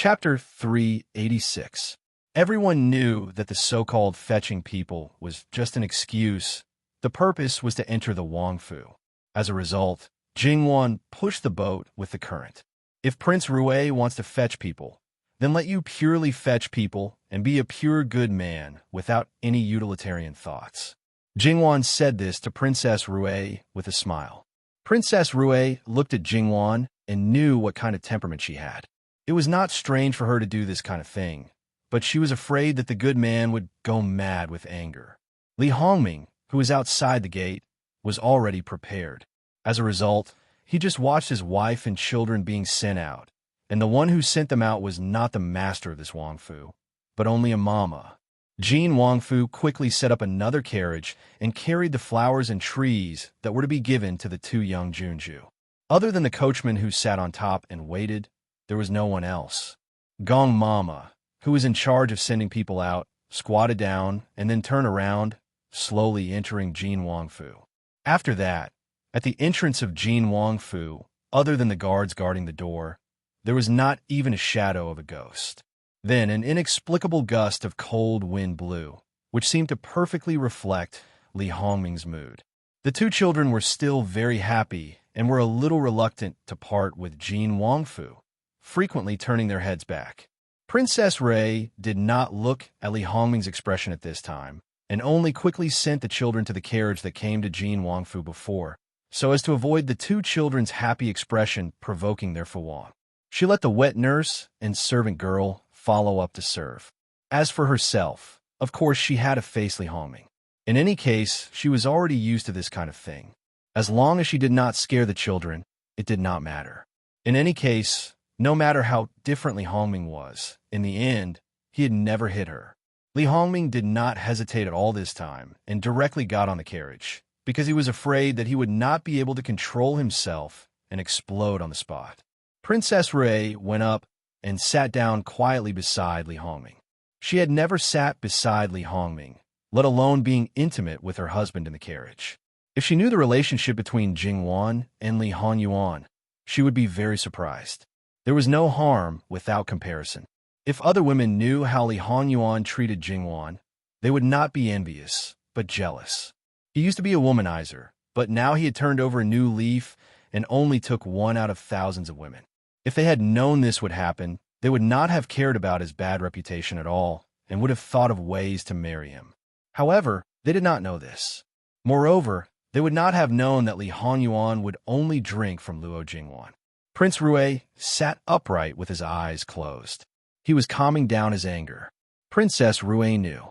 Chapter 386. Everyone knew that the so-called fetching people was just an excuse. The purpose was to enter the Wang Fu. As a result, Jingwan pushed the boat with the current. If Prince Rue wants to fetch people, then let you purely fetch people and be a pure good man without any utilitarian thoughts. Jingwan said this to Princess Rue with a smile. Princess Rue looked at Jingwan and knew what kind of temperament she had. It was not strange for her to do this kind of thing, but she was afraid that the good man would go mad with anger. Li Hongming, who was outside the gate, was already prepared. As a result, he just watched his wife and children being sent out, and the one who sent them out was not the master of this Wang Fu, but only a mama. Jean Wang Fu quickly set up another carriage and carried the flowers and trees that were to be given to the two young Junju. Other than the coachman who sat on top and waited, there was no one else. Gong Mama, who was in charge of sending people out, squatted down and then turned around, slowly entering Jean Wang Fu. After that, at the entrance of Jean Wang Fu, other than the guards guarding the door, there was not even a shadow of a ghost. Then an inexplicable gust of cold wind blew, which seemed to perfectly reflect Li Hongming's mood. The two children were still very happy and were a little reluctant to part with Jean Wang Fu, frequently turning their heads back. Princess Rui did not look at Li Hongming's expression at this time, and only quickly sent the children to the carriage that came to Jean Wang Fu before, so as to avoid the two children's happy expression provoking their Fuwan. She let the wet nurse and servant girl follow up to serve. As for herself, of course she had to face Li Hongming. In any case, she was already used to this kind of thing. As long as she did not scare the children, it did not matter. In any case, no matter how different Li Hongming was, in the end, he had never hit her. Li Hongming did not hesitate at all this time and directly got on the carriage, because he was afraid that he would not be able to control himself and explode on the spot. Princess Rui went up and sat down quietly beside Li Hongming. She had never sat beside Li Hongming, let alone being intimate with her husband in the carriage. If she knew the relationship between Jingwan and Li Hongyuan, she would be very surprised. There was no harm without comparison. If other women knew how Li Hongyuan treated Jingwan, they would not be envious, but jealous. He used to be a womanizer, but now he had turned over a new leaf and only took one out of thousands of women. If they had known this would happen, they would not have cared about his bad reputation at all and would have thought of ways to marry him. However, they did not know this. Moreover, they would not have known that Li Hongyuan would only drink from Luo Jingwan. Prince Rue sat upright with his eyes closed. He was calming down his anger. Princess Rue knew.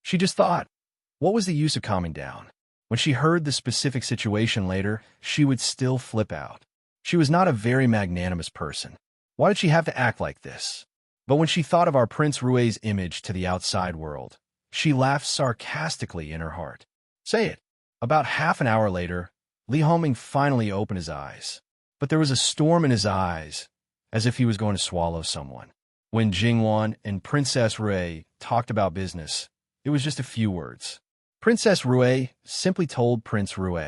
She just thought, what was the use of calming down? When she heard the specific situation later, she would still flip out. She was not a very magnanimous person. Why did she have to act like this? But when she thought of our Prince Rue's image to the outside world, she laughed sarcastically in her heart. Say it. About half an hour later, Li Hongming finally opened his eyes. But there was a storm in his eyes, as if he was going to swallow someone. When Jingwan and Princess Rue talked about business, it was just a few words. Princess Rue simply told Prince Rue.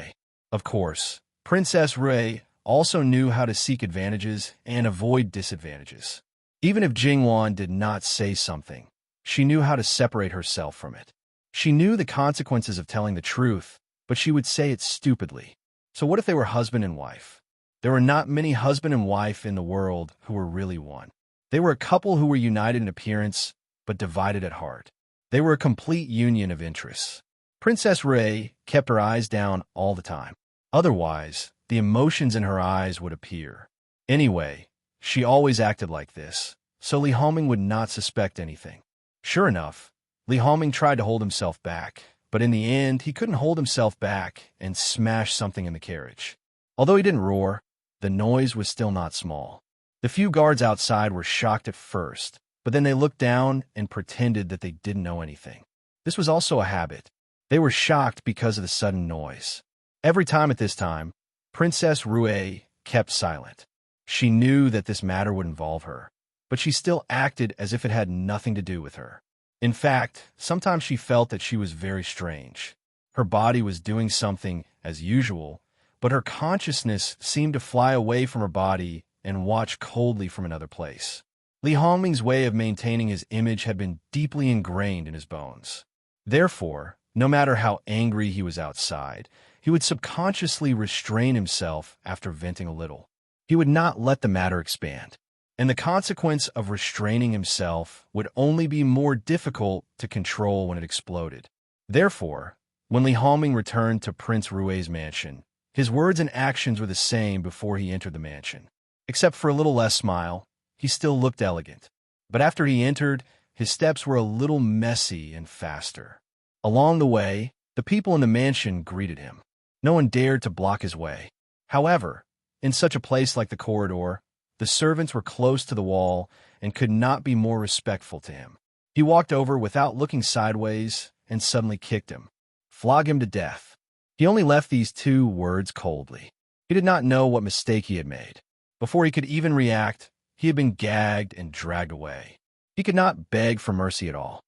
Of course, Princess Rue also knew how to seek advantages and avoid disadvantages. Even if Jingwan did not say something, she knew how to separate herself from it. She knew the consequences of telling the truth, but she would say it stupidly. So what if they were husband and wife? There were not many husband and wife in the world who were really one. They were a couple who were united in appearance, but divided at heart. They were a complete union of interests. Princess Rue kept her eyes down all the time. Otherwise, the emotions in her eyes would appear. Anyway, she always acted like this, so Li Hongming would not suspect anything. Sure enough, Li Hongming tried to hold himself back, but in the end, he couldn't hold himself back and smashed something in the carriage. Although he didn't roar, the noise was still not small. The few guards outside were shocked at first, but then they looked down and pretended that they didn't know anything. This was also a habit. They were shocked because of the sudden noise. Every time at this time, Princess Rue kept silent. She knew that this matter would involve her, but she still acted as if it had nothing to do with her. In fact, sometimes she felt that she was very strange. Her body was doing something as usual, but her consciousness seemed to fly away from her body and watch coldly from another place. Li Hongming's way of maintaining his image had been deeply ingrained in his bones. Therefore, no matter how angry he was outside, he would subconsciously restrain himself after venting a little. He would not let the matter expand. And the consequence of restraining himself would only be more difficult to control when it exploded. Therefore, when Li Hongming returned to Prince Rui's mansion, his words and actions were the same before he entered the mansion. Except for a little less smile, he still looked elegant. But after he entered, his steps were a little messy and faster. Along the way, the people in the mansion greeted him. No one dared to block his way. However, in such a place like the corridor, the servants were close to the wall and could not be more respectful to him. He walked over without looking sideways and suddenly kicked him. Flog him to death. He only left these 2 words coldly. He did not know what mistake he had made. Before he could even react, he had been gagged and dragged away. He could not beg for mercy at all.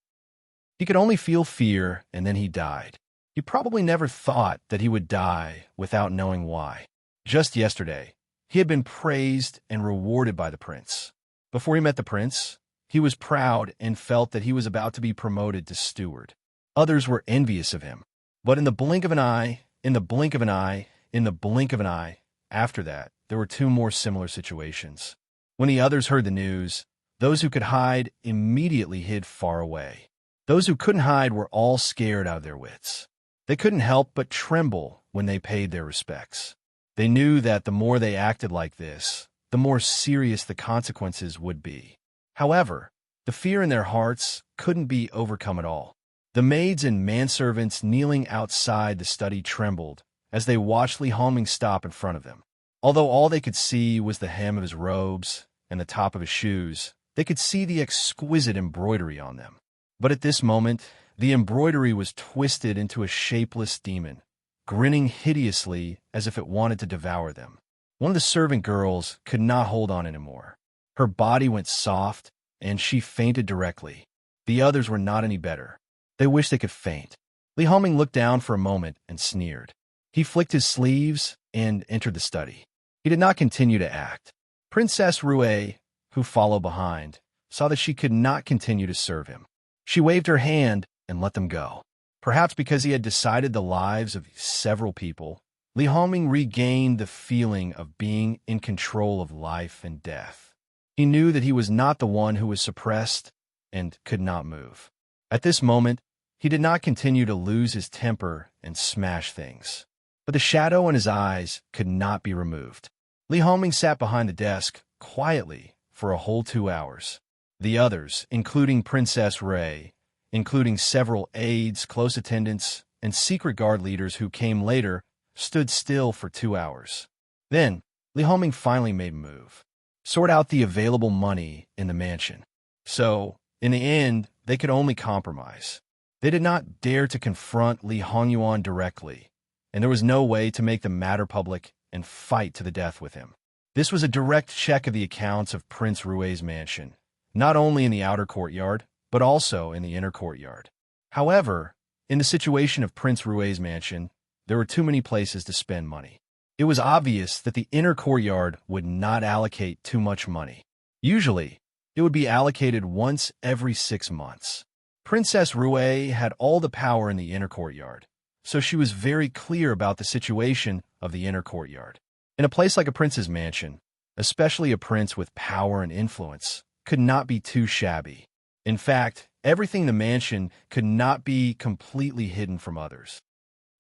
He could only feel fear, and then he died. He probably never thought that he would die without knowing why. Just yesterday, he had been praised and rewarded by the prince. Before he met the prince, he was proud and felt that he was about to be promoted to steward. Others were envious of him. But in the blink of an eye, in the blink of an eye, in the blink of an eye, after that, there were 2 more similar situations. When the others heard the news, those who could hide immediately hid far away. Those who couldn't hide were all scared out of their wits. They couldn't help but tremble when they paid their respects. They knew that the more they acted like this, the more serious the consequences would be. However, the fear in their hearts couldn't be overcome at all. The maids and manservants kneeling outside the study trembled as they watched Li Hongming stop in front of them. Although all they could see was the hem of his robes and the top of his shoes, they could see the exquisite embroidery on them. But at this moment, the embroidery was twisted into a shapeless demon, grinning hideously as if it wanted to devour them. One of the servant girls could not hold on anymore. Her body went soft, and she fainted directly. The others were not any better. They wished they could faint. Li Hongming looked down for a moment and sneered. He flicked his sleeves and entered the study. He did not continue to act. Princess Rui, who followed behind, saw that she could not continue to serve him. She waved her hand and let them go. Perhaps because he had decided the lives of several people, Li Hongming regained the feeling of being in control of life and death. He knew that he was not the one who was suppressed and could not move. At this moment, he did not continue to lose his temper and smash things. But the shadow in his eyes could not be removed. Li Hongming sat behind the desk, quietly, for a whole 2 hours. The others, including Princess Rui, including several aides, close attendants, and secret guard leaders who came later, stood still for 2 hours. Then, Li Hongming finally made a move. Sort out the available money in the mansion. So, in the end, they could only compromise. They did not dare to confront Li Hongyuan directly, and there was no way to make the matter public and fight to the death with him. This was a direct check of the accounts of Prince Rui's mansion, not only in the outer courtyard, but also in the inner courtyard. However, in the situation of Prince Rui's mansion, there were too many places to spend money. It was obvious that the inner courtyard would not allocate too much money. Usually, it would be allocated once every 6 months. Princess Rui had all the power in the inner courtyard, so she was very clear about the situation of the inner courtyard. In a place like a prince's mansion, especially a prince with power and influence, could not be too shabby. In fact, everything in the mansion could not be completely hidden from others.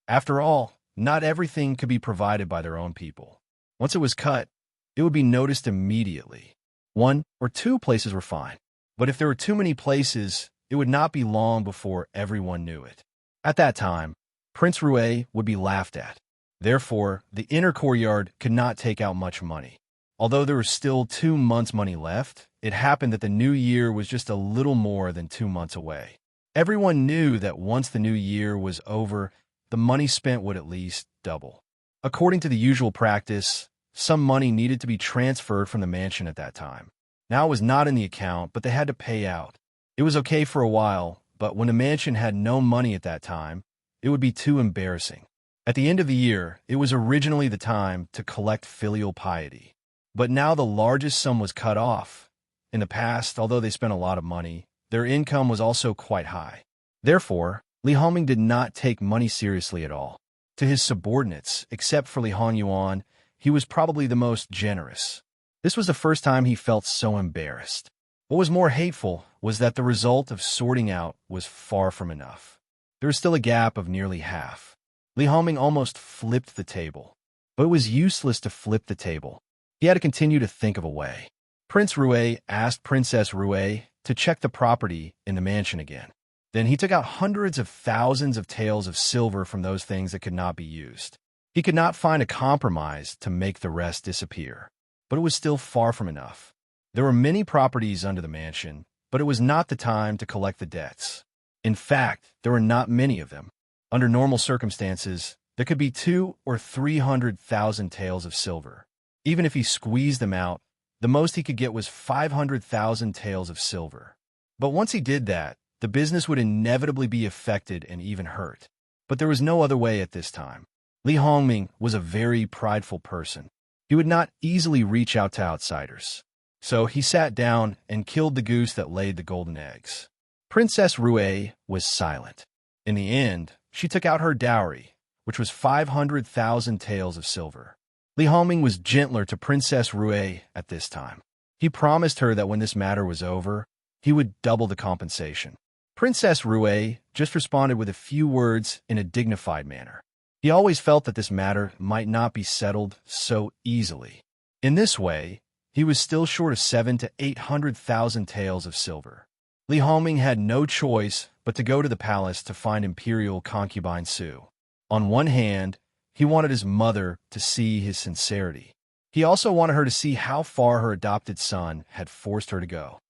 After all, not everything could be provided by their own people. Once it was cut, it would be noticed immediately. 1 or 2 places were fine, but if there were too many places, it would not be long before everyone knew it. At that time, Prince Rui would be laughed at. Therefore, the inner courtyard could not take out much money. Although there was still 2 months' money left, it happened that the new year was just a little more than 2 months away. Everyone knew that once the new year was over, the money spent would at least double. According to the usual practice, some money needed to be transferred from the mansion at that time. Now it was not in the account, but they had to pay out. It was okay for a while, but when the mansion had no money at that time, it would be too embarrassing. At the end of the year, it was originally the time to collect filial piety. But now the largest sum was cut off, In the past, although they spent a lot of money, their income was also quite high. Therefore, Li Hongming did not take money seriously at all. To his subordinates, except for Li Hongyuan, he was probably the most generous. This was the first time he felt so embarrassed. What was more hateful was that the result of sorting out was far from enough. There was still a gap of nearly half. Li Hongming almost flipped the table. But it was useless to flip the table. He had to continue to think of a way. Prince Rue asked Princess Rue to check the property in the mansion again. Then he took out hundreds of thousands of taels of silver from those things that could not be used. He could not find a compromise to make the rest disappear. But it was still far from enough. There were many properties under the mansion, but it was not the time to collect the debts. In fact, there were not many of them. Under normal circumstances, there could be 200,000 or 300,000 taels of silver. Even if he squeezed them out, the most he could get was 500,000 taels of silver. But once he did that, the business would inevitably be affected and even hurt. But there was no other way at this time. Li Hongming was a very prideful person. He would not easily reach out to outsiders. So he sat down and killed the goose that laid the golden eggs. Princess Rue was silent. In the end, she took out her dowry, which was 500,000 taels of silver. Li Hongming was gentler to Princess Rue at this time. He promised her that when this matter was over, he would double the compensation. Princess Rue just responded with a few words in a dignified manner. He always felt that this matter might not be settled so easily. In this way, he was still short of 700,000 to 800,000 taels of silver. Li Hongming had no choice but to go to the palace to find imperial concubine Su. On one hand, he wanted his mother to see his sincerity. He also wanted her to see how far her adopted son had forced her to go.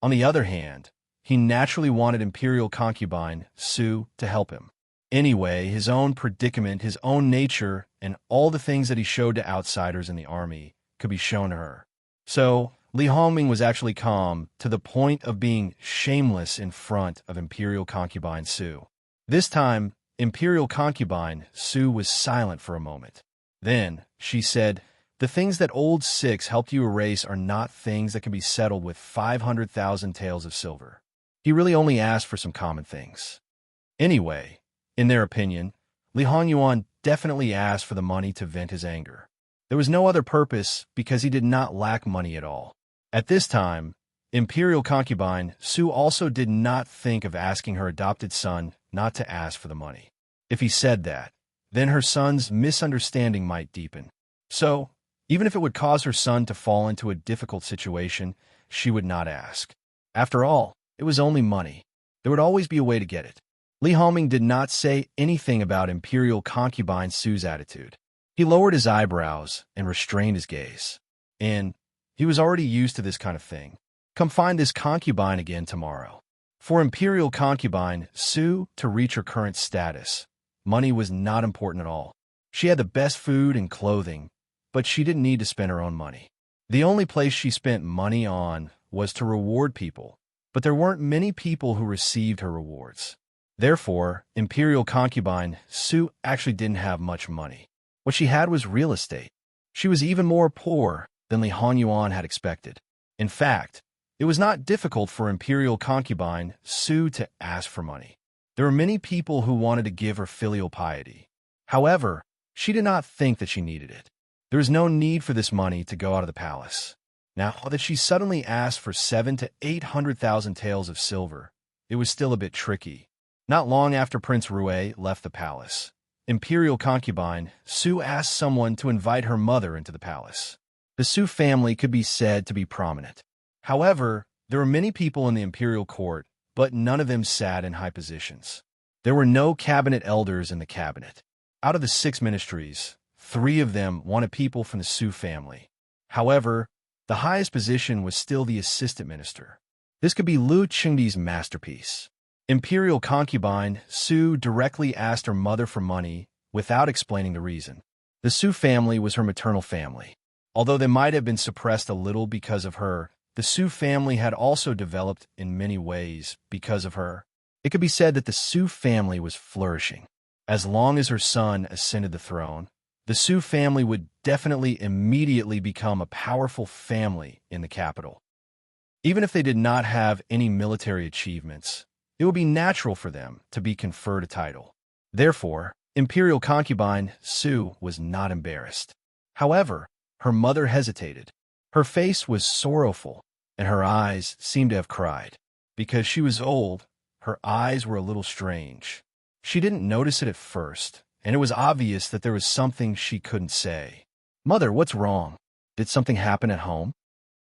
On the other hand, he naturally wanted imperial concubine Su to help him. Anyway, his own predicament, his own nature, and all the things that he showed to outsiders in the army could be shown to her. So, Li Hongming was actually calm to the point of being shameless in front of imperial concubine Su. This time, imperial concubine Su was silent for a moment. Then, she said, "The things that old Six helped you erase are not things that can be settled with 500,000 taels of silver. He really only asked for some common things." Anyway, in their opinion, Li Hongyuan definitely asked for the money to vent his anger. There was no other purpose because he did not lack money at all. At this time, imperial concubine Su also did not think of asking her adopted son not to ask for the money. If he said that, then her son's misunderstanding might deepen. So, even if it would cause her son to fall into a difficult situation, she would not ask. After all, it was only money. There would always be a way to get it. Li Hongming did not say anything about imperial concubine Su's attitude. He lowered his eyebrows and restrained his gaze. And he was already used to this kind of thing. Come find this concubine again tomorrow. For imperial concubine Su to reach her current status, money was not important at all. She had the best food and clothing, but she didn't need to spend her own money. The only place she spent money on was to reward people, but there weren't many people who received her rewards. Therefore, imperial concubine Su actually didn't have much money. What she had was real estate. She was even more poor than Li Hongyuan had expected. In fact, it was not difficult for imperial concubine Su to ask for money. There were many people who wanted to give her filial piety. However, she did not think that she needed it. There was no need for this money to go out of the palace. Now that she suddenly asked for 700,000 to 800,000 taels of silver, it was still a bit tricky. Not long after Prince Rue left the palace, imperial concubine Su asked someone to invite her mother into the palace. The Su family could be said to be prominent. However, there were many people in the imperial court, but none of them sat in high positions. There were no cabinet elders in the cabinet. Out of the 6 ministries, 3 of them wanted people from the Su family. However, the highest position was still the assistant minister. This could be Lu Qingdi's masterpiece. Imperial concubine Su directly asked her mother for money without explaining the reason. The Su family was her maternal family. Although they might have been suppressed a little because of her, the Su family had also developed in many ways because of her. It could be said that the Su family was flourishing. As long as her son ascended the throne, the Su family would definitely immediately become a powerful family in the capital. Even if they did not have any military achievements, it would be natural for them to be conferred a title. Therefore, imperial concubine Su was not embarrassed. However, her mother hesitated. Her face was sorrowful, and her eyes seemed to have cried. Because she was old, her eyes were a little strange. She didn't notice it at first, and it was obvious that there was something she couldn't say. "Mother, what's wrong? Did something happen at home?"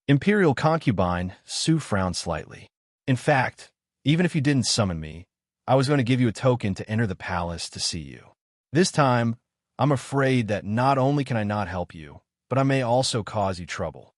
Imperial concubine Su frowned slightly. "In fact, even if you didn't summon me, I was going to give you a token to enter the palace to see you. This time, I'm afraid that not only can I not help you, but I may also cause you trouble."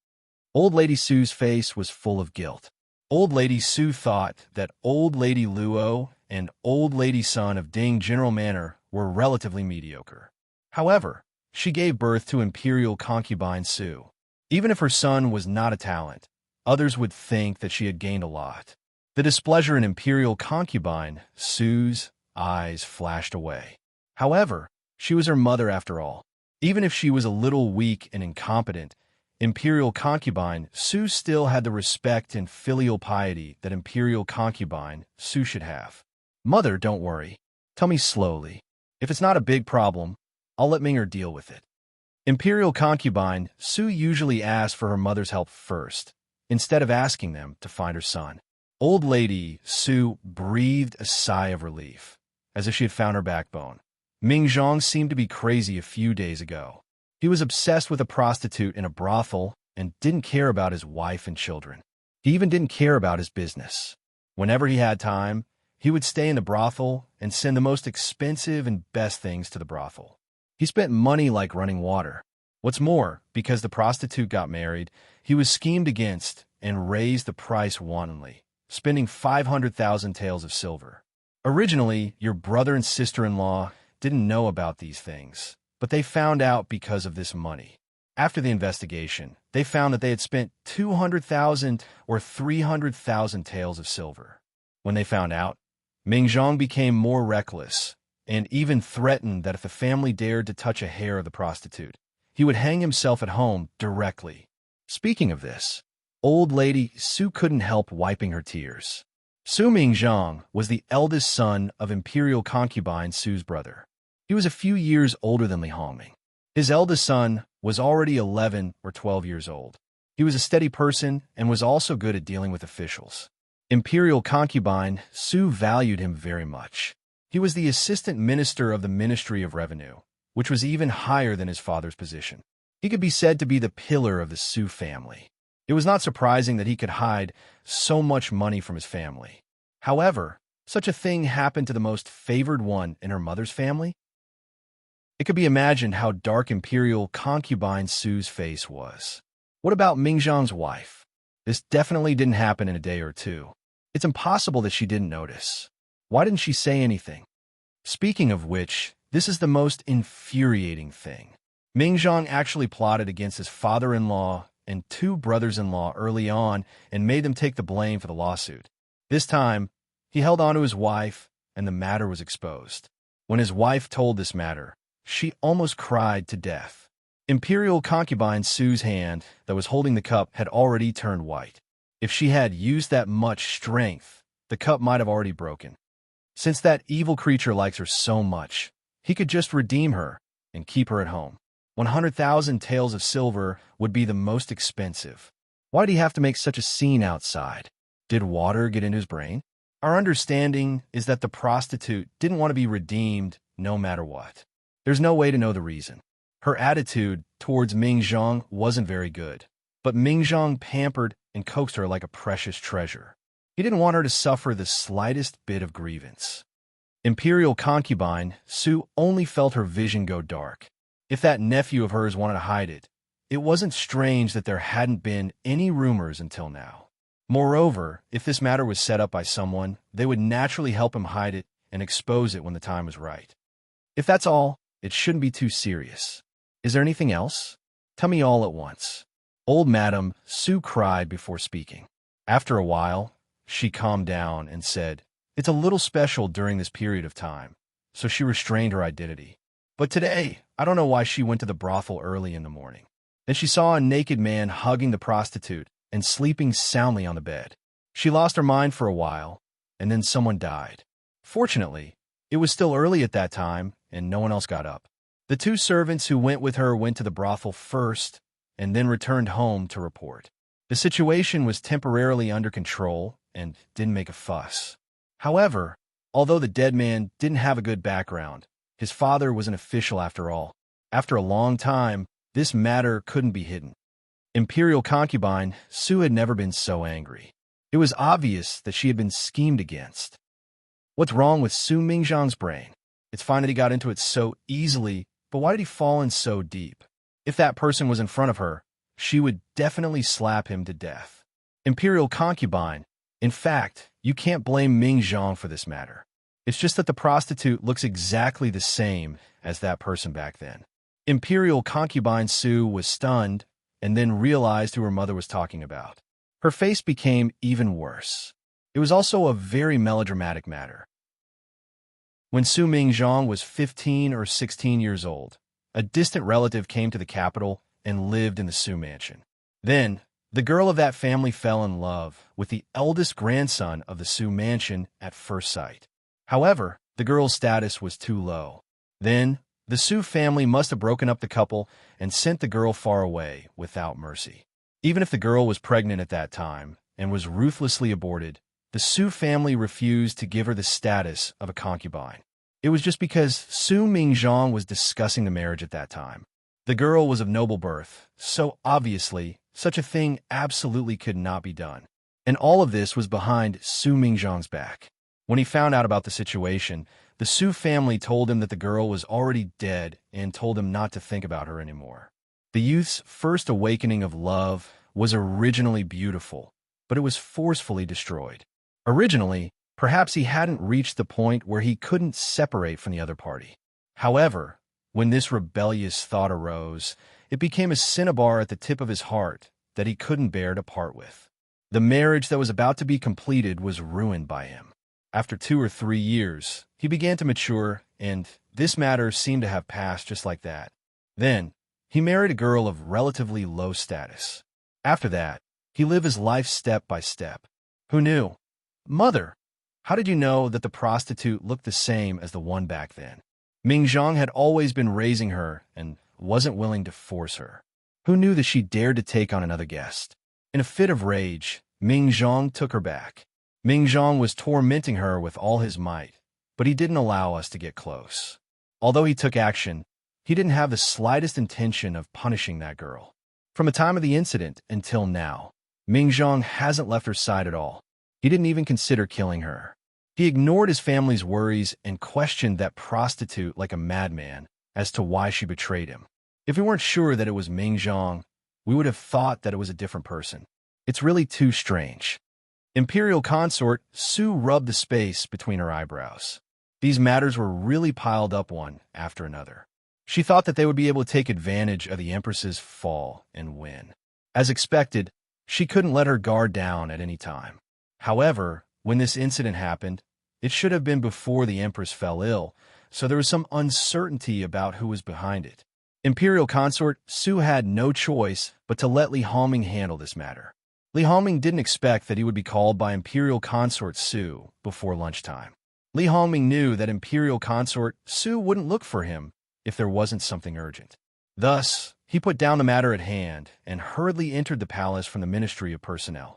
Old Lady Su's face was full of guilt. Old Lady Su thought that Old Lady Luo and Old Lady Son of Ding General Manor were relatively mediocre. However, she gave birth to Imperial Concubine Su. Even if her son was not a talent, others would think that she had gained a lot. The displeasure in Imperial Concubine Su's eyes flashed away. However, she was her mother after all. Even if she was a little weak and incompetent, Imperial Concubine Su still had the respect and filial piety that Imperial Concubine Su should have. "Mother, don't worry. Tell me slowly. If it's not a big problem, I'll let Ming'er deal with it." Imperial Concubine Su usually asked for her mother's help first, instead of asking them to find her son. Old Lady Su breathed a sigh of relief, as if she had found her backbone. Ming Zhang seemed to be crazy a few days ago. He was obsessed with a prostitute in a brothel and didn't care about his wife and children. He even didn't care about his business. Whenever he had time, he would stay in the brothel and send the most expensive and best things to the brothel. He spent money like running water. What's more, because the prostitute got married, he was schemed against and raised the price wantonly, spending 500,000 taels of silver. Originally, your brother and sister-in-law didn't know about these things, but they found out because of this money. After the investigation, they found that they had spent 200,000 or 300,000 taels of silver. When they found out, Ming Zhang became more reckless and even threatened that if the family dared to touch a hair of the prostitute, he would hang himself at home directly. Speaking of this, Old Lady Su couldn't help wiping her tears. Su Mingzhang was the eldest son of Imperial Concubine Su's brother. He was a few years older than Li Hongming. His eldest son was already 11 or 12 years old. He was a steady person and was also good at dealing with officials. Imperial Concubine Su valued him very much. He was the assistant minister of the Ministry of Revenue, which was even higher than his father's position. He could be said to be the pillar of the Su family. It was not surprising that he could hide so much money from his family. However, such a thing happened to the most favored one in her mother's family. It could be imagined how dark Imperial Concubine Su's face was. What about Mingzhang's wife? This definitely didn't happen in a day or two. It's impossible that she didn't notice. Why didn't she say anything? Speaking of which, this is the most infuriating thing. Mingzhang actually plotted against his father-in-law and two brothers-in-law early on and made them take the blame for the lawsuit. This time, he held on to his wife, and the matter was exposed. When his wife told this matter, she almost cried to death. Imperial Concubine Su's hand that was holding the cup had already turned white. If she had used that much strength, the cup might have already broken. Since that evil creature likes her so much, he could just redeem her and keep her at home. 100,000 taels of silver would be the most expensive. Why did he have to make such a scene outside? Did water get into his brain? Our understanding is that the prostitute didn't want to be redeemed no matter what. There's no way to know the reason. Her attitude towards Mingzhang wasn't very good, but Mingzhang pampered and coaxed her like a precious treasure. He didn't want her to suffer the slightest bit of grievance. Imperial Concubine Su only felt her vision go dark. If that nephew of hers wanted to hide it, it wasn't strange that there hadn't been any rumors until now. Moreover, if this matter was set up by someone, they would naturally help him hide it and expose it when the time was right. If that's all, it shouldn't be too serious. Is there anything else? Tell me all at once. Old Madame Su cried before speaking. After a while, she calmed down and said, "It's a little special during this period of time," so she restrained her identity. But today, I don't know why she went to the brothel early in the morning. Then she saw a naked man hugging the prostitute and sleeping soundly on the bed. She lost her mind for a while, and then someone died. Fortunately, it was still early at that time, and no one else got up. The two servants who went with her went to the brothel first, and then returned home to report. The situation was temporarily under control and didn't make a fuss. However, although the dead man didn't have a good background, his father was an official after all. After a long time, this matter couldn't be hidden. Imperial concubine Su had never been so angry. It was obvious that she had been schemed against. What's wrong with Su Mingzhang's brain? It's fine that he got into it so easily, but why did he fall in so deep? If that person was in front of her, she would definitely slap him to death. Imperial concubine, in fact, you can't blame Mingzhang for this matter. It's just that the prostitute looks exactly the same as that person back then. Imperial concubine Su was stunned and then realized who her mother was talking about. Her face became even worse. It was also a very melodramatic matter. When Su Mingzhang was 15 or 16 years old, a distant relative came to the capital and lived in the Su mansion. Then, the girl of that family fell in love with the eldest grandson of the Su mansion at first sight. However, the girl's status was too low. Then, the Su family must have broken up the couple and sent the girl far away without mercy. Even if the girl was pregnant at that time and was ruthlessly aborted, the Su family refused to give her the status of a concubine. It was just because Su Mingzhang was discussing the marriage at that time. The girl was of noble birth, so obviously, such a thing absolutely could not be done. And all of this was behind Su Mingzhang's back. When he found out about the situation, the Su family told him that the girl was already dead and told him not to think about her anymore. The youth's first awakening of love was originally beautiful, but it was forcefully destroyed. Originally, perhaps he hadn't reached the point where he couldn't separate from the other party. However, when this rebellious thought arose, it became a cinnabar at the tip of his heart that he couldn't bear to part with. The marriage that was about to be completed was ruined by him. After 2 or 3 years, he began to mature, and this matter seemed to have passed just like that. Then, he married a girl of relatively low status. After that, he lived his life step by step. Who knew? Mother, how did you know that the prostitute looked the same as the one back then? Mingzhang had always been raising her and wasn't willing to force her. Who knew that she dared to take on another guest? In a fit of rage, Mingzhang took her back. Mingzhang was tormenting her with all his might, but he didn't allow us to get close. Although he took action, he didn't have the slightest intention of punishing that girl. From the time of the incident until now, Mingzhang hasn't left her side at all. He didn't even consider killing her. He ignored his family's worries and questioned that prostitute like a madman as to why she betrayed him. If we weren't sure that it was Mingzhang, we would have thought that it was a different person. It's really too strange. Imperial consort Su rubbed the space between her eyebrows. These matters were really piled up one after another. She thought that they would be able to take advantage of the Empress's fall and win. As expected, she couldn't let her guard down at any time. However, when this incident happened, it should have been before the Empress fell ill, so there was some uncertainty about who was behind it. Imperial consort Su had no choice but to let Li Hongming handle this matter. Li Hongming didn't expect that he would be called by Imperial consort Su before lunchtime. Li Hongming knew that Imperial consort Su wouldn't look for him if there wasn't something urgent. Thus, he put down the matter at hand and hurriedly entered the palace from the Ministry of Personnel.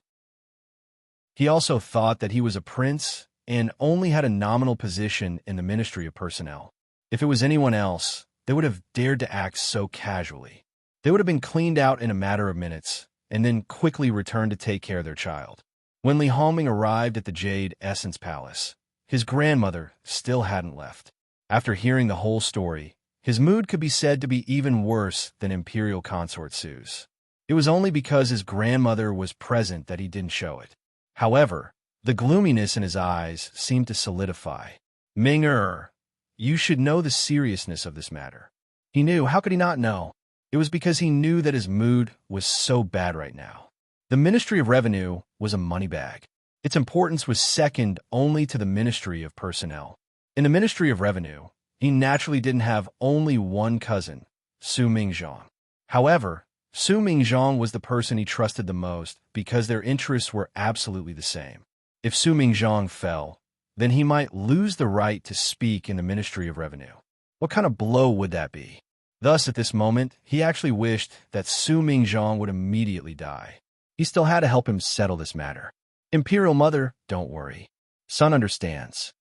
He also thought that he was a prince and only had a nominal position in the Ministry of Personnel. If it was anyone else, they would have dared to act so casually. They would have been cleaned out in a matter of minutes and then quickly returned to take care of their child. When Li Hongming arrived at the Jade Essence Palace, his grandmother still hadn't left. After hearing the whole story, his mood could be said to be even worse than Imperial consort Su's. It was only because his grandmother was present that he didn't show it. However, the gloominess in his eyes seemed to solidify. Ming-er, you should know the seriousness of this matter. He knew. How could he not know? It was because he knew that his mood was so bad right now. The Ministry of Revenue was a money bag. Its importance was second only to the Ministry of Personnel. In the Ministry of Revenue, he naturally didn't have only one cousin, Su Mingzhang. However, Su Mingzhong was the person he trusted the most because their interests were absolutely the same. If Su Mingzhong fell, then he might lose the right to speak in the Ministry of Revenue. What kind of blow would that be? Thus, at this moment, he actually wished that Su Mingzhong would immediately die. He still had to help him settle this matter. Imperial Mother, don't worry. Son understands.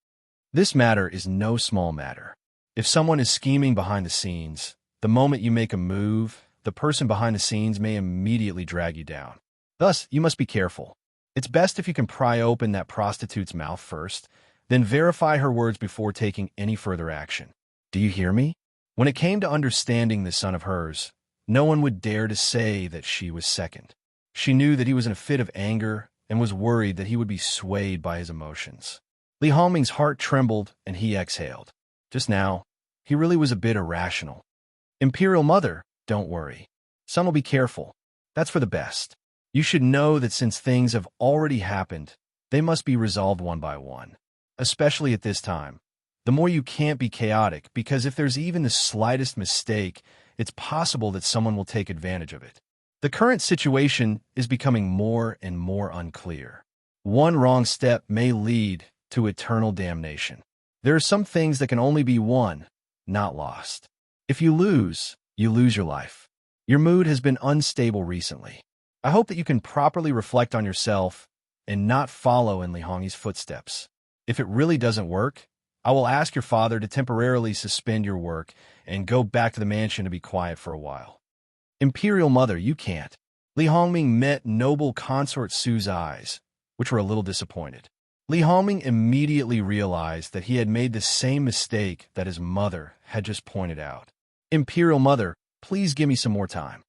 This matter is no small matter. If someone is scheming behind the scenes, the moment you make a move, the person behind the scenes may immediately drag you down. Thus, you must be careful. It's best if you can pry open that prostitute's mouth first, then verify her words before taking any further action. Do you hear me? When it came to understanding this son of hers, no one would dare to say that she was second. She knew that he was in a fit of anger and was worried that he would be swayed by his emotions. Li Hongming's heart trembled and he exhaled. Just now, he really was a bit irrational. Imperial Mother, don't worry. Son will be careful. That's for the best. You should know that since things have already happened, they must be resolved one by one. Especially at this time. The more you can't be chaotic, because if there's even the slightest mistake, it's possible that someone will take advantage of it. The current situation is becoming more and more unclear. One wrong step may lead to eternal damnation. There are some things that can only be won, not lost. If you lose your life. Your mood has been unstable recently. I hope that you can properly reflect on yourself and not follow in Li Hongyi's footsteps. If it really doesn't work, I will ask your father to temporarily suspend your work and go back to the mansion to be quiet for a while. Imperial Mother, you can't. Li Hongming met noble consort Su's eyes, which were a little disappointed. Li Hongming immediately realized that he had made the same mistake that his mother had just pointed out. Imperial Mother, please give me some more time.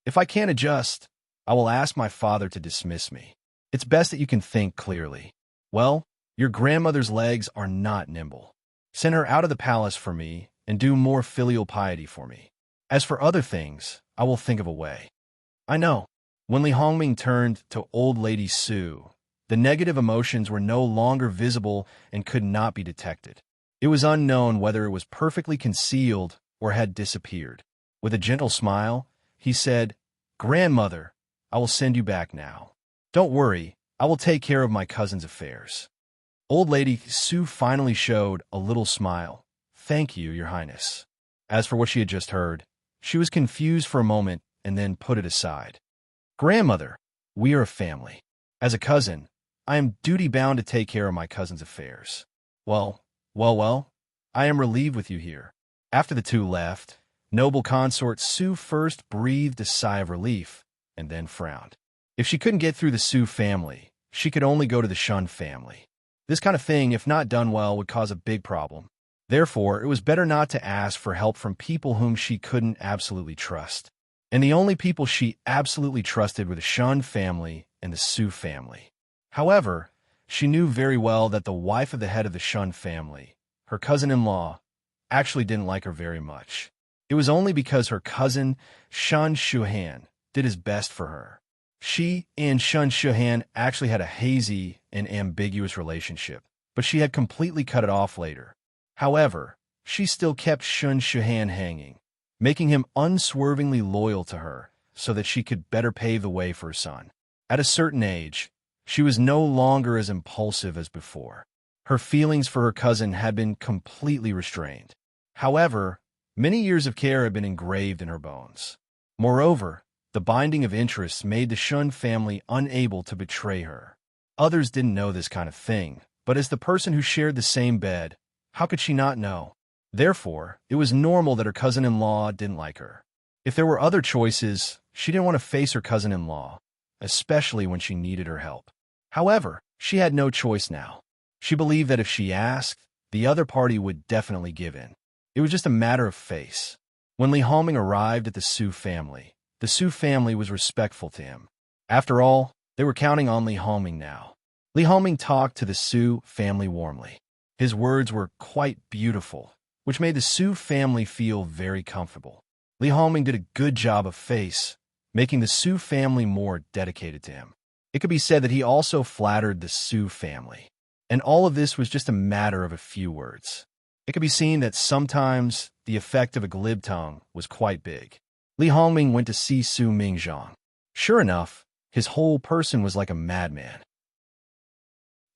If I can't adjust, I will ask my father to dismiss me. It's best that you can think clearly. Well, your grandmother's legs are not nimble. Send her out of the palace for me and do more filial piety for me. As for other things, I will think of a way. I know. When Li Hongming turned to old lady Su, the negative emotions were no longer visible and could not be detected. It was unknown whether it was perfectly concealed or had disappeared. With a gentle smile, he said, Grandmother, I will send you back now. Don't worry, I will take care of my cousin's affairs. Old lady Su finally showed a little smile. Thank you, Your Highness. As for what she had just heard, she was confused for a moment and then put it aside. Grandmother, we are a family. As a cousin, I am duty-bound to take care of my cousin's affairs. Well, I am relieved with you here. After the two left, noble consort Su first breathed a sigh of relief and then frowned. If she couldn't get through the Su family, she could only go to the Shun family. This kind of thing, if not done well, would cause a big problem. Therefore, it was better not to ask for help from people whom she couldn't absolutely trust. And the only people she absolutely trusted were the Shun family and the Su family. However, she knew very well that the wife of the head of the Shun family, her cousin-in-law, actually didn't like her very much. It was only because her cousin, Shun Shuhan, did his best for her. She and Shun Shuhan actually had a hazy and ambiguous relationship, but she had completely cut it off later. However, she still kept Shun Shuhan hanging, making him unswervingly loyal to her so that she could better pave the way for her son. At a certain age, she was no longer as impulsive as before. Her feelings for her cousin had been completely restrained. However, many years of care had been engraved in her bones. Moreover, the binding of interests made the Shun family unable to betray her. Others didn't know this kind of thing, but as the person who shared the same bed, how could she not know? Therefore, it was normal that her cousin-in-law didn't like her. If there were other choices, she didn't want to face her cousin-in-law, especially when she needed her help. However, she had no choice now. She believed that if she asked, the other party would definitely give in. It was just a matter of face. When Li Hongming arrived at the Su family was respectful to him. After all, they were counting on Li Hongming now. Li Hongming talked to the Su family warmly. His words were quite beautiful, which made the Su family feel very comfortable. Li Hongming did a good job of face, making the Su family more dedicated to him. It could be said that he also flattered the Su family. And all of this was just a matter of a few words. It could be seen that sometimes the effect of a glib tongue was quite big. Li Hongming went to see Su Mingzhang. Sure enough, his whole person was like a madman.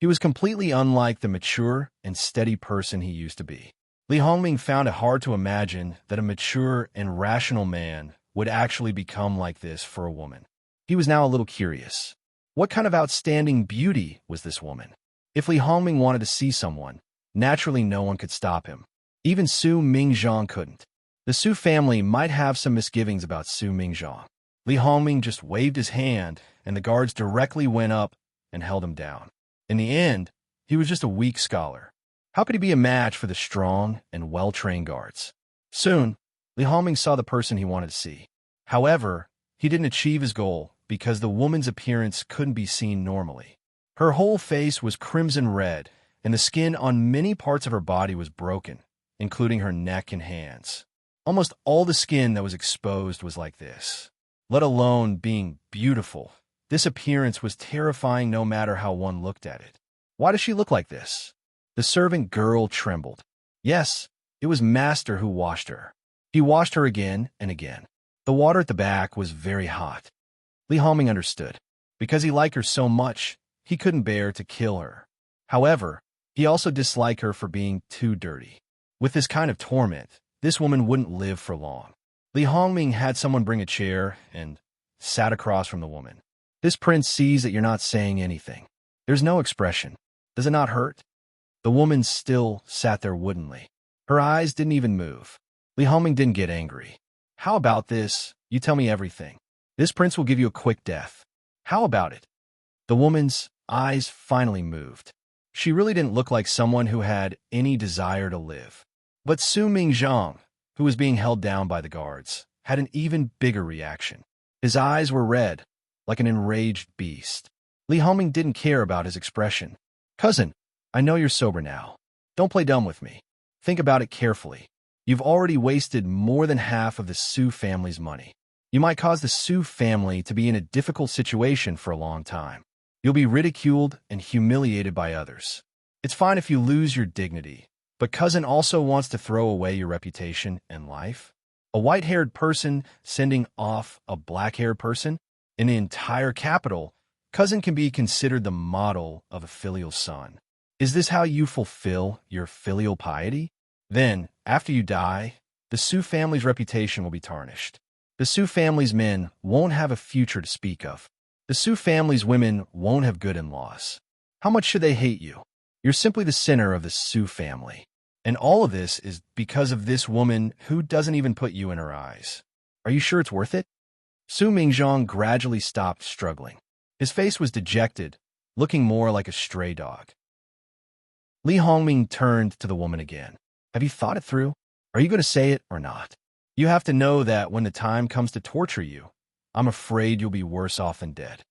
He was completely unlike the mature and steady person he used to be. Li Hongming found it hard to imagine that a mature and rational man would actually become like this for a woman. He was now a little curious. What kind of outstanding beauty was this woman? If Li Hongming wanted to see someone, naturally no one could stop him. Even Su Mingzhang couldn't. The Su family might have some misgivings about Su Mingzhang. Li Hongming just waved his hand, and the guards directly went up and held him down. In the end, he was just a weak scholar. How could he be a match for the strong and well-trained guards? Soon, Li Hongming saw the person he wanted to see. However, he didn't achieve his goal because the woman's appearance couldn't be seen normally. Her whole face was crimson red, and the skin on many parts of her body was broken, including her neck and hands. Almost all the skin that was exposed was like this. Let alone being beautiful, this appearance was terrifying no matter how one looked at it. Why does she look like this? The servant girl trembled. Yes, it was Master who washed her. He washed her again and again. The water at the back was very hot. Li Hongming understood. Because he liked her so much, he couldn't bear to kill her. However, he also disliked her for being too dirty. With this kind of torment, this woman wouldn't live for long. Li Hongming had someone bring a chair and sat across from the woman. This prince sees that you're not saying anything. There's no expression. Does it not hurt? The woman still sat there woodenly. Her eyes didn't even move. Li Hongming didn't get angry. How about this? You tell me everything. This prince will give you a quick death. How about it? The woman's eyes finally moved. She really didn't look like someone who had any desire to live. But Su Mingzhang, who was being held down by the guards, had an even bigger reaction. His eyes were red, like an enraged beast. Li Hongming didn't care about his expression. Cousin, I know you're sober now. Don't play dumb with me. Think about it carefully. You've already wasted more than half of the Su family's money. You might cause the Su family to be in a difficult situation for a long time. You'll be ridiculed and humiliated by others. It's fine if you lose your dignity, but cousin also wants to throw away your reputation and life. A white-haired person sending off a black-haired person in the entire capital, cousin can be considered the model of a filial son. Is this how you fulfill your filial piety? Then, after you die, the Su family's reputation will be tarnished. The Su family's men won't have a future to speak of. The Su family's women won't have good in-laws. How much should they hate you? You're simply the center of the Su family. And all of this is because of this woman who doesn't even put you in her eyes. Are you sure it's worth it? Su Mingzhang gradually stopped struggling. His face was dejected, looking more like a stray dog. Li Hongming turned to the woman again. Have you thought it through? Are you going to say it or not? You have to know that when the time comes to torture you, I'm afraid you'll be worse off than dead.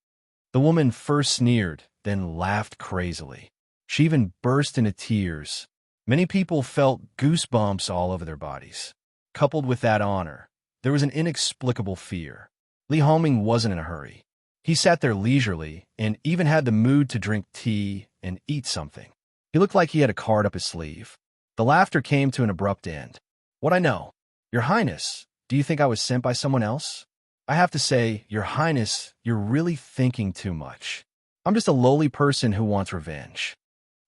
The woman first sneered, then laughed crazily. She even burst into tears. Many people felt goosebumps all over their bodies. Coupled with that honor, there was an inexplicable fear. Li Hongming wasn't in a hurry. He sat there leisurely and even had the mood to drink tea and eat something. He looked like he had a card up his sleeve. The laughter came to an abrupt end. What I know? Your Highness, do you think I was sent by someone else? I have to say, Your Highness, you're really thinking too much. I'm just a lowly person who wants revenge.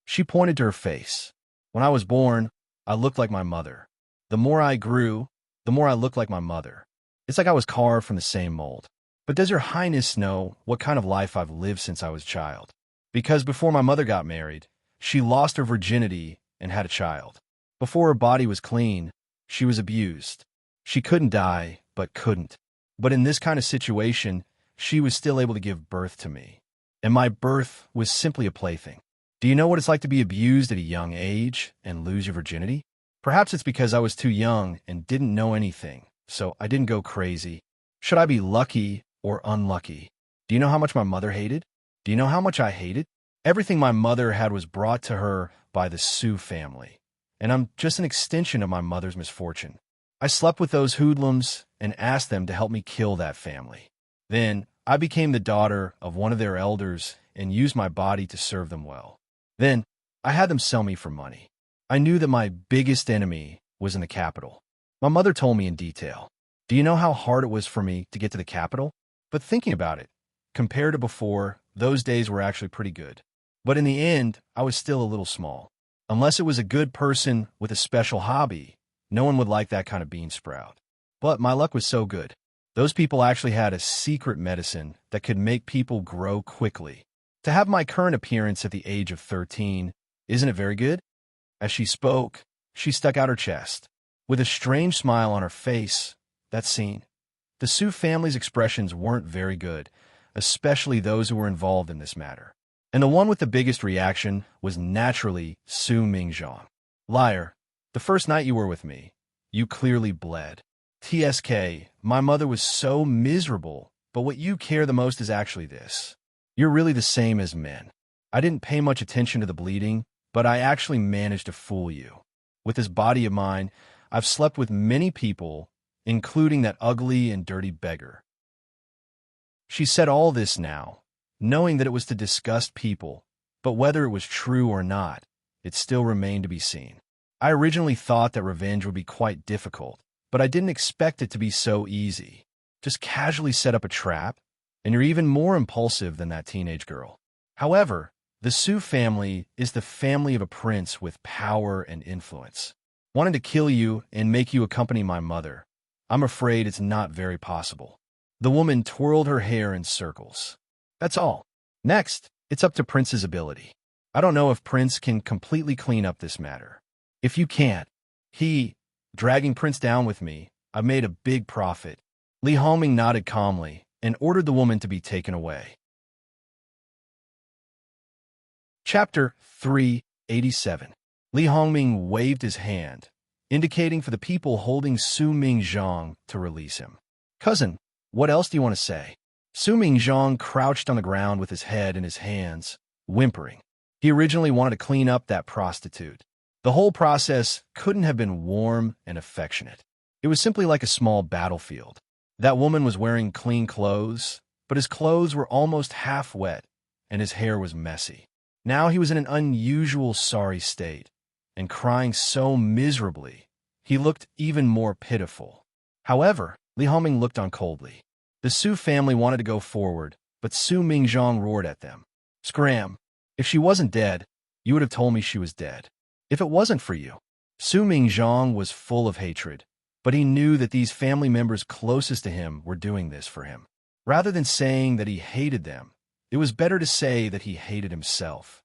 She pointed to her face. When I was born, I looked like my mother. The more I grew, the more I looked like my mother. It's like I was carved from the same mold. But does Your Highness know what kind of life I've lived since I was a child? Because before my mother got married, she lost her virginity and had a child. Before her body was clean, she was abused. She couldn't die, but couldn't. But in this kind of situation, she was still able to give birth to me. And my birth was simply a plaything. Do you know what it's like to be abused at a young age and lose your virginity? Perhaps it's because I was too young and didn't know anything, so I didn't go crazy. Should I be lucky or unlucky? Do you know how much my mother hated? Do you know how much I hated? Everything my mother had was brought to her by the Su family, and I'm just an extension of my mother's misfortune. I slept with those hoodlums and asked them to help me kill that family. Then I became the daughter of one of their elders and used my body to serve them well. Then I had them sell me for money. I knew that my biggest enemy was in the capital. My mother told me in detail. Do you know how hard it was for me to get to the capital? But thinking about it, compared to before, those days were actually pretty good. But in the end, I was still a little small. Unless it was a good person with a special hobby, no one would like that kind of bean sprout. But my luck was so good. Those people actually had a secret medicine that could make people grow quickly. To have my current appearance at the age of 13, isn't it very good? As she spoke, she stuck out her chest. With a strange smile on her face, that scene. The Su family's expressions weren't very good, especially those who were involved in this matter. And the one with the biggest reaction was naturally Su Mingzhang. Liar, the first night you were with me, you clearly bled. TSK, my mother was so miserable, but what you care the most is actually this. You're really the same as men. I didn't pay much attention to the bleeding, but I actually managed to fool you. With this body of mine, I've slept with many people, including that ugly and dirty beggar. She said all this now, knowing that it was to disgust people, but whether it was true or not, it still remained to be seen. I originally thought that revenge would be quite difficult, but I didn't expect it to be so easy. Just casually set up a trap, and you're even more impulsive than that teenage girl. However, the Su family is the family of a prince with power and influence. Wanting to kill you and make you accompany my mother, I'm afraid it's not very possible. The woman twirled her hair in circles. That's all. Next, it's up to Prince's ability. I don't know if Prince can completely clean up this matter. If you can't, dragging Prince down with me, I've made a big profit. Li Hongming nodded calmly and ordered the woman to be taken away. Chapter 387. Li Hongming waved his hand, indicating for the people holding Su Mingzhang to release him. Cousin, what else do you want to say? Su Mingzhang crouched on the ground with his head in his hands, whimpering. He originally wanted to clean up that prostitute. The whole process couldn't have been warm and affectionate. It was simply like a small battlefield. That woman was wearing clean clothes, but his clothes were almost half wet, and his hair was messy. Now he was in an unusual sorry state, and crying so miserably, he looked even more pitiful. However, Li Hongming looked on coldly. The Su family wanted to go forward, but Su Mingzhang roared at them. Scram! If she wasn't dead, you would have told me she was dead. If it wasn't for you. Su Mingzhang was full of hatred, but he knew that these family members closest to him were doing this for him. Rather than saying that he hated them, it was better to say that he hated himself.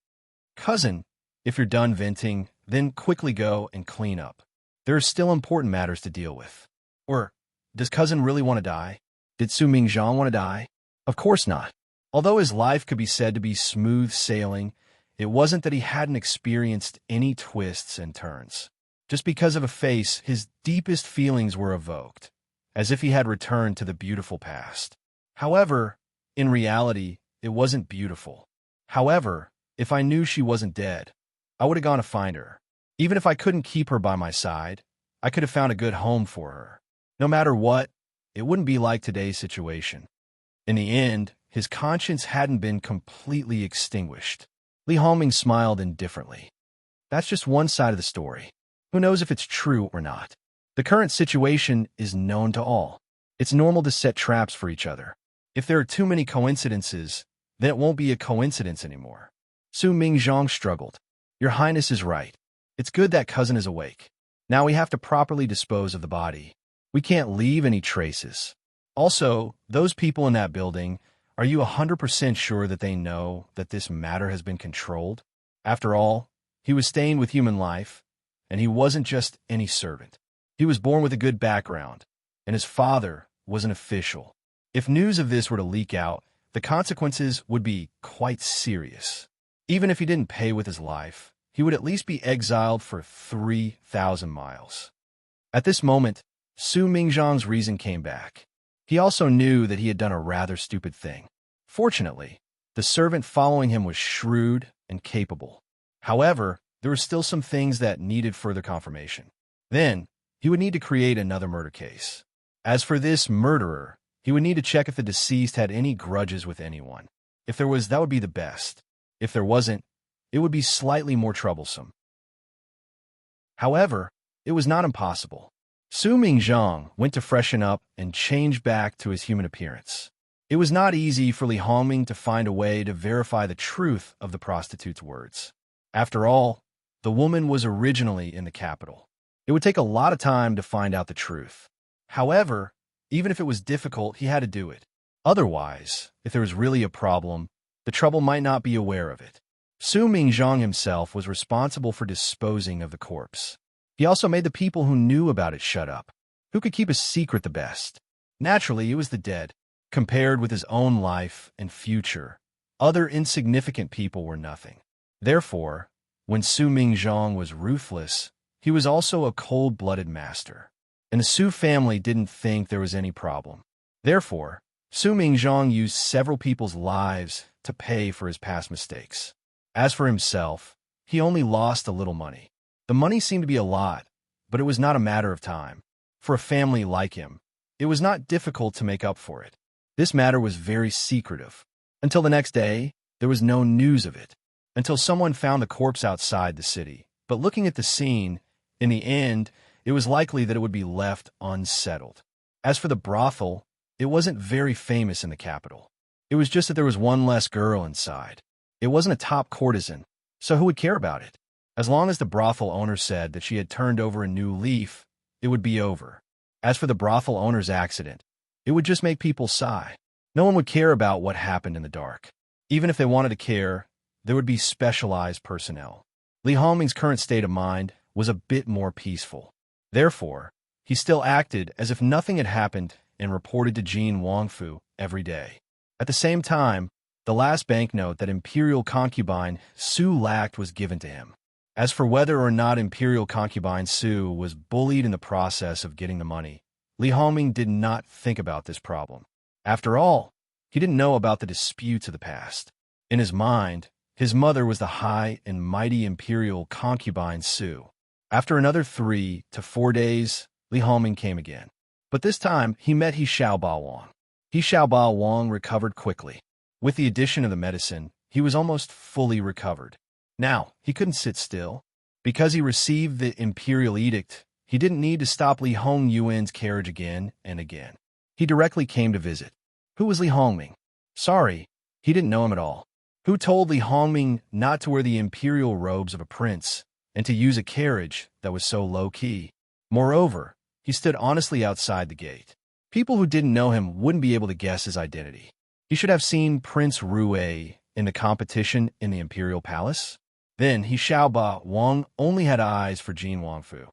Cousin, if you're done venting, then quickly go and clean up. There are still important matters to deal with. Or, does cousin really want to die? Did Su Mingzhang want to die? Of course not. Although his life could be said to be smooth sailing, it wasn't that he hadn't experienced any twists and turns. Just because of a face, his deepest feelings were evoked, as if he had returned to the beautiful past. However, in reality, it wasn't beautiful. However, if I knew she wasn't dead, I would have gone to find her. Even if I couldn't keep her by my side, I could have found a good home for her. No matter what, it wouldn't be like today's situation. In the end, his conscience hadn't been completely extinguished. Li Hongming smiled indifferently. That's just one side of the story. Who knows if it's true or not? The current situation is known to all. It's normal to set traps for each other. If there are too many coincidences, then it won't be a coincidence anymore. Su Mingzhang struggled. Your Highness is right. It's good that cousin is awake. Now we have to properly dispose of the body. We can't leave any traces. Also, those people in that building, are you 100% sure that they know that this matter has been controlled? After all, he was staying with human life, and he wasn't just any servant. He was born with a good background, and his father was an official. If news of this were to leak out, the consequences would be quite serious. Even if he didn't pay with his life, he would at least be exiled for 3,000 miles. At this moment, Su Mingzhang's reason came back. He also knew that he had done a rather stupid thing. Fortunately, the servant following him was shrewd and capable. However, there were still some things that needed further confirmation. Then, he would need to create another murder case. As for this murderer, he would need to check if the deceased had any grudges with anyone. If there was, that would be the best. If there wasn't, it would be slightly more troublesome. However, it was not impossible. Su Mingzhang went to freshen up and change back to his human appearance. It was not easy for Li Hongming to find a way to verify the truth of the prostitute's words. After all, the woman was originally in the capital. It would take a lot of time to find out the truth. However, even if it was difficult, he had to do it. Otherwise, if there was really a problem, the trouble might not be aware of it. Su Mingzhang himself was responsible for disposing of the corpse. He also made the people who knew about it shut up. Who could keep a secret the best? Naturally, it was the dead. Compared with his own life and future, other insignificant people were nothing. Therefore, when Su Mingzhang was ruthless, he was also a cold-blooded master. And the Su family didn't think there was any problem. Therefore, Su Mingzhang used several people's lives to pay for his past mistakes. As for himself, he only lost a little money. The money seemed to be a lot, but it was not a matter of time. For a family like him, it was not difficult to make up for it. This matter was very secretive. Until the next day, there was no news of it. Until someone found the corpse outside the city. But looking at the scene, in the end, it was likely that it would be left unsettled. As for the brothel, it wasn't very famous in the capital. It was just that there was one less girl inside. It wasn't a top courtesan, so who would care about it? As long as the brothel owner said that she had turned over a new leaf, it would be over. As for the brothel owner's accident, it would just make people sigh. No one would care about what happened in the dark. Even if they wanted to care, there would be specialized personnel. Li Hongming's current state of mind was a bit more peaceful. Therefore, he still acted as if nothing had happened and reported to Jin Wangfu every day. At the same time, the last banknote that Imperial concubine Su lacked was given to him. As for whether or not Imperial concubine Su was bullied in the process of getting the money, Li Hongming did not think about this problem. After all, he didn't know about the disputes of the past. In his mind, his mother was the high and mighty Imperial concubine Su. After another 3 to 4 days, Li Hongming came again. But this time, he met He Xiaobao Wang. He Xiaobao Wang recovered quickly. With the addition of the medicine, he was almost fully recovered. Now, he couldn't sit still. Because he received the imperial edict, he didn't need to stop Li Hongyuan's carriage again and again. He directly came to visit. Who was Li Hongming? Sorry, he didn't know him at all. Who told Li Hongming not to wear the imperial robes of a prince and to use a carriage that was so low-key? Moreover, he stood honestly outside the gate. People who didn't know him wouldn't be able to guess his identity. He should have seen Prince Rui in the competition in the imperial palace. Then He Xiaobao Wang only had eyes for Jin Wangfu.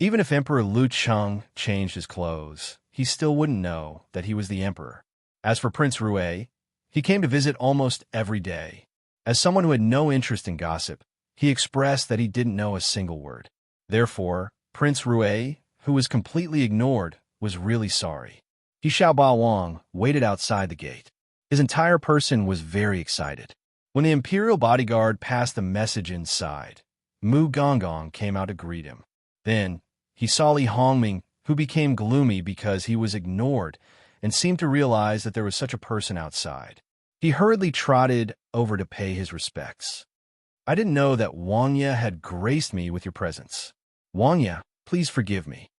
Even if Emperor Lu Cheng changed his clothes, he still wouldn't know that he was the emperor. As for Prince Rui, he came to visit almost every day. As someone who had no interest in gossip, he expressed that he didn't know a single word. Therefore, Prince Rui, who was completely ignored, was really sorry. He Xiaobao Wang waited outside the gate. His entire person was very excited. When the imperial bodyguard passed the message inside, Mu Gonggong came out to greet him. Then, he saw Li Hongming, who became gloomy because he was ignored and seemed to realize that there was such a person outside. He hurriedly trotted over to pay his respects. I didn't know that Wang Ye had graced me with your presence. Wang Ye, please forgive me.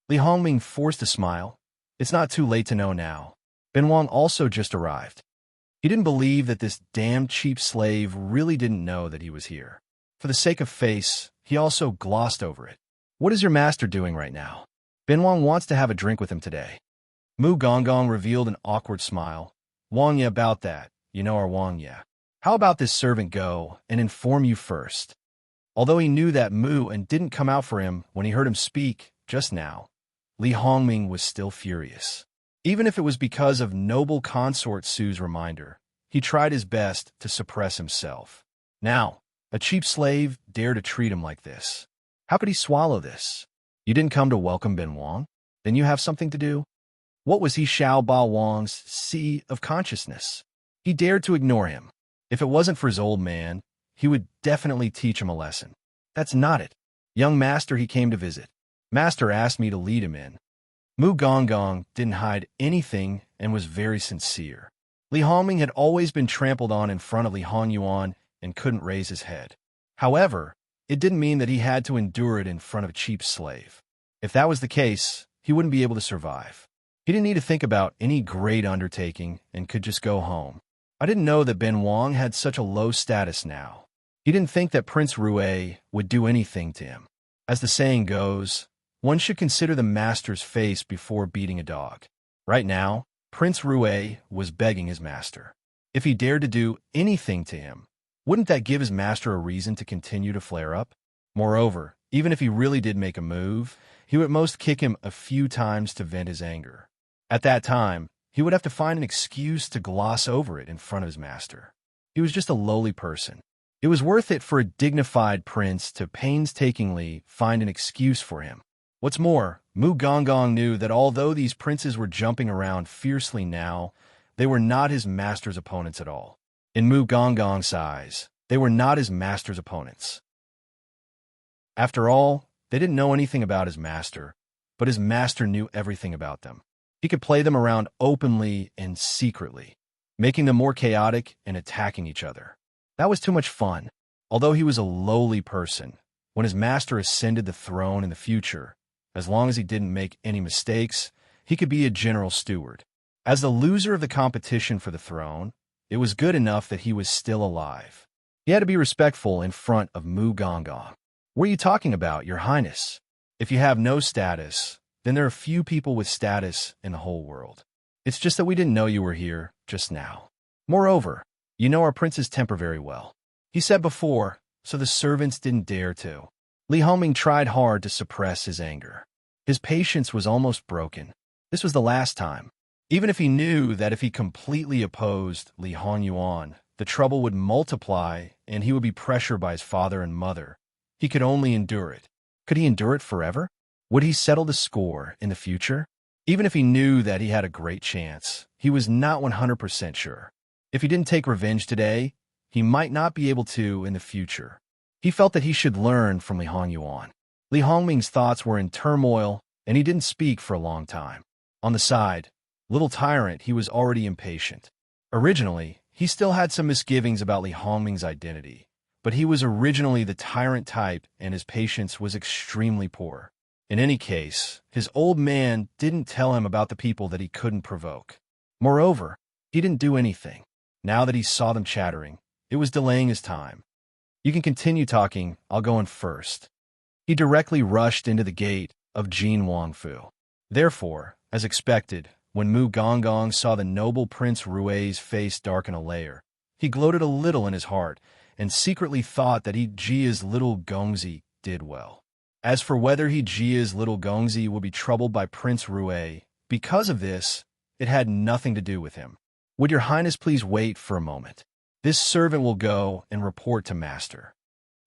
Li Hongming forced a smile. It's not too late to know now. Ben Wang also just arrived. He didn't believe that this damn cheap slave really didn't know that he was here. For the sake of face, he also glossed over it. What is your master doing right now? Ben Wang wants to have a drink with him today. Mu Gonggong revealed an awkward smile. Wang Ye about that, you know our Wang Ye. How about this servant go and inform you first? Although he knew that Mu and didn't come out for him when he heard him speak just now, Li Hongming was still furious. Even if it was because of noble consort Su's reminder, he tried his best to suppress himself. Now, a cheap slave dared to treat him like this. How could he swallow this? You didn't come to welcome Ben Wang? Then you have something to do? What was He Xiaobao Wang's sea of consciousness? He dared to ignore him. If it wasn't for his old man, he would definitely teach him a lesson. That's not it. Young master he came to visit. Master asked me to lead him in. Mu Gonggong didn't hide anything and was very sincere. Li Hongming had always been trampled on in front of Li Hongyuan and couldn't raise his head. However, it didn't mean that he had to endure it in front of a cheap slave. If that was the case, he wouldn't be able to survive. He didn't need to think about any great undertaking and could just go home. I didn't know that Ben Wang had such a low status now. He didn't think that Prince Rue would do anything to him. As the saying goes, one should consider the master's face before beating a dog. Right now, Prince Rue was begging his master. If he dared to do anything to him, wouldn't that give his master a reason to continue to flare up? Moreover, even if he really did make a move, he would at most kick him a few times to vent his anger. At that time, he would have to find an excuse to gloss over it in front of his master. He was just a lowly person. It was worth it for a dignified prince to painstakingly find an excuse for him. What's more, Mu Gonggong knew that although these princes were jumping around fiercely now, they were not his master's opponents at all. In Mu Gonggong's eyes, they were not his master's opponents. After all, they didn't know anything about his master, but his master knew everything about them. He could play them around openly and secretly, making them more chaotic and attacking each other. That was too much fun. Although he was a lowly person, when his master ascended the throne in the future, as long as he didn't make any mistakes, he could be a general steward. As the loser of the competition for the throne, it was good enough that he was still alive. He had to be respectful in front of Mu Gonggong. What are you talking about, Your Highness? If you have no status, then there are few people with status in the whole world. It's just that we didn't know you were here just now. Moreover, you know our prince's temper very well. He said before, so the servants didn't dare to. Li Hongming tried hard to suppress his anger. His patience was almost broken. This was the last time. Even if he knew that if he completely opposed Li Hongyuan, the trouble would multiply and he would be pressured by his father and mother, he could only endure it. Could he endure it forever? Would he settle the score in the future? Even if he knew that he had a great chance, he was not 100% sure. If he didn't take revenge today, he might not be able to in the future. He felt that he should learn from Li Hongyuan. Li Hongming's thoughts were in turmoil, and he didn't speak for a long time. On the side, little tyrant, he was already impatient. Originally, he still had some misgivings about Li Hongming's identity, but he was originally the tyrant type and his patience was extremely poor. In any case, his old man didn't tell him about the people that he couldn't provoke. Moreover, he didn't do anything. Now that he saw them chattering, it was delaying his time. You can continue talking, I'll go in first. He directly rushed into the gate of Jin Wangfu. Therefore, as expected, when Mu Gonggong saw the noble Prince Rue's face darken a layer, he gloated a little in his heart and secretly thought that Jia's little Gongzi did well. As for whether Jia's little Gongzi would be troubled by Prince Rue, because of this, it had nothing to do with him. Would your highness please wait for a moment? This servant will go and report to master.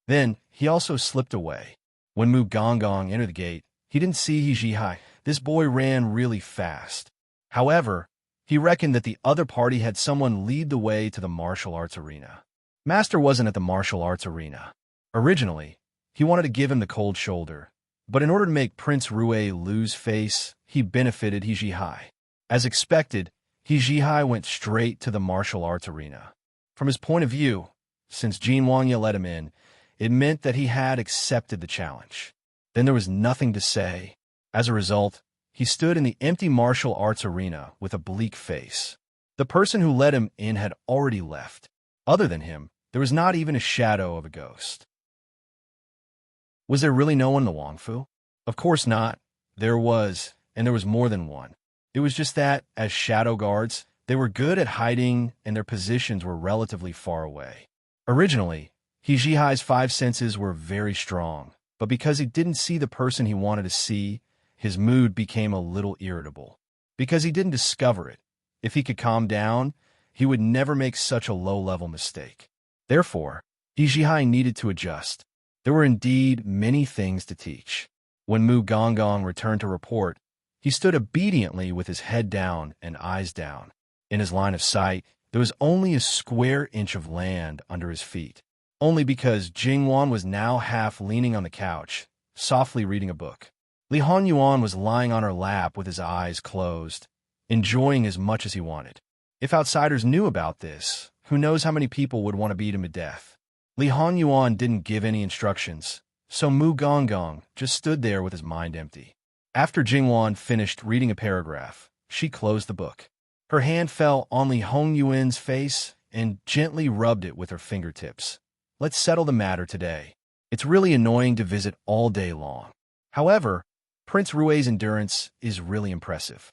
Then, he also slipped away. When Mu Gonggong entered the gate, he didn't see Jihai. This boy ran really fast. However, he reckoned that the other party had someone lead the way to the martial arts arena. Master wasn't at the martial arts arena. Originally, he wanted to give him the cold shoulder, but in order to make Prince Rue lose face, he benefited Jihai. As expected, Jihai went straight to the martial arts arena. From his point of view, since Jin Wangya let him in, it meant that he had accepted the challenge. Then there was nothing to say. As a result, he stood in the empty martial arts arena with a bleak face. The person who let him in had already left. Other than him, there was not even a shadow of a ghost. Was there really no one in the Wangfu? Of course not. There was, and there was more than one. It was just that, as shadow guards, they were good at hiding and their positions were relatively far away. Originally, Jihai's five senses were very strong, but because he didn't see the person he wanted to see, his mood became a little irritable. Because he didn't discover it, if he could calm down, he would never make such a low-level mistake. Therefore, Jihai needed to adjust. There were indeed many things to teach. When Mu Gonggong returned to report, he stood obediently with his head down and eyes down. In his line of sight, there was only a square inch of land under his feet, only because Jingwan was now half leaning on the couch, softly reading a book. Li Hongyuan was lying on her lap with his eyes closed, enjoying as much as he wanted. If outsiders knew about this, who knows how many people would want to beat him to death. Li Hongyuan didn't give any instructions, so Mu Gonggong just stood there with his mind empty. After Jingwan finished reading a paragraph, she closed the book. Her hand fell on Li Hongyuan's face and gently rubbed it with her fingertips. Let's settle the matter today. It's really annoying to visit all day long. However, Prince Rui's endurance is really impressive.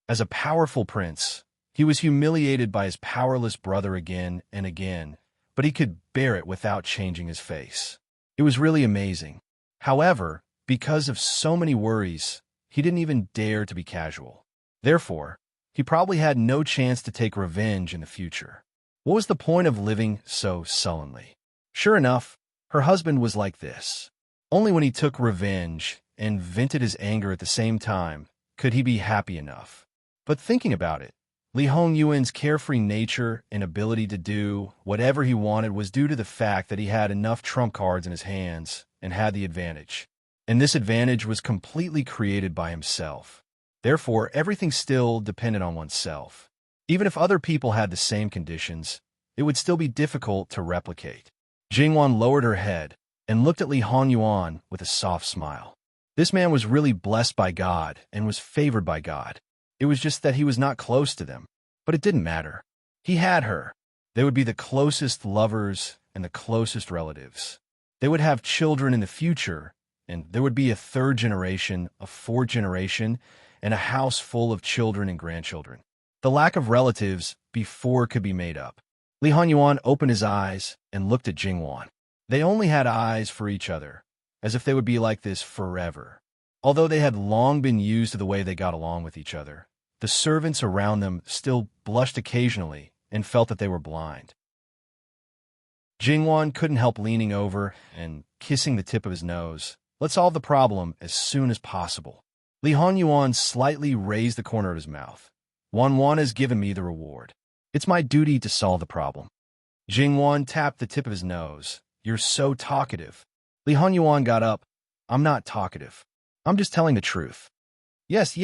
As a powerful prince, he was humiliated by his powerless brother again and again, but he could bear it without changing his face. It was really amazing. However, because of so many worries, he didn't even dare to be casual. Therefore, he probably had no chance to take revenge in the future. What was the point of living so sullenly? Sure enough, her husband was like this. Only when he took revenge and vented his anger at the same time could he be happy enough. But thinking about it, Li Hongyuan's carefree nature and ability to do whatever he wanted was due to the fact that he had enough trump cards in his hands and had the advantage. And this advantage was completely created by himself. Therefore, everything still depended on oneself. Even if other people had the same conditions, it would still be difficult to replicate. Jingwan lowered her head and looked at Li Hongyuan with a soft smile. This man was really blessed by God and was favored by God. It was just that he was not close to them. But it didn't matter. He had her. They would be the closest lovers and the closest relatives. They would have children in the future, and there would be a third generation, a fourth generation, and a house full of children and grandchildren. The lack of relatives before could be made up. Li Hongyuan opened his eyes and looked at Jingwan. They only had eyes for each other, as if they would be like this forever. Although they had long been used to the way they got along with each other, the servants around them still blushed occasionally and felt that they were blind. Jingwan couldn't help leaning over and kissing the tip of his nose. Let's solve the problem as soon as possible. Li Hongyuan slightly raised the corner of his mouth. Wan has given me the reward. It's my duty to solve the problem. Jingwan tapped the tip of his nose. You're so talkative. Li Hongyuan got up. I'm not talkative. I'm just telling the truth. Yes.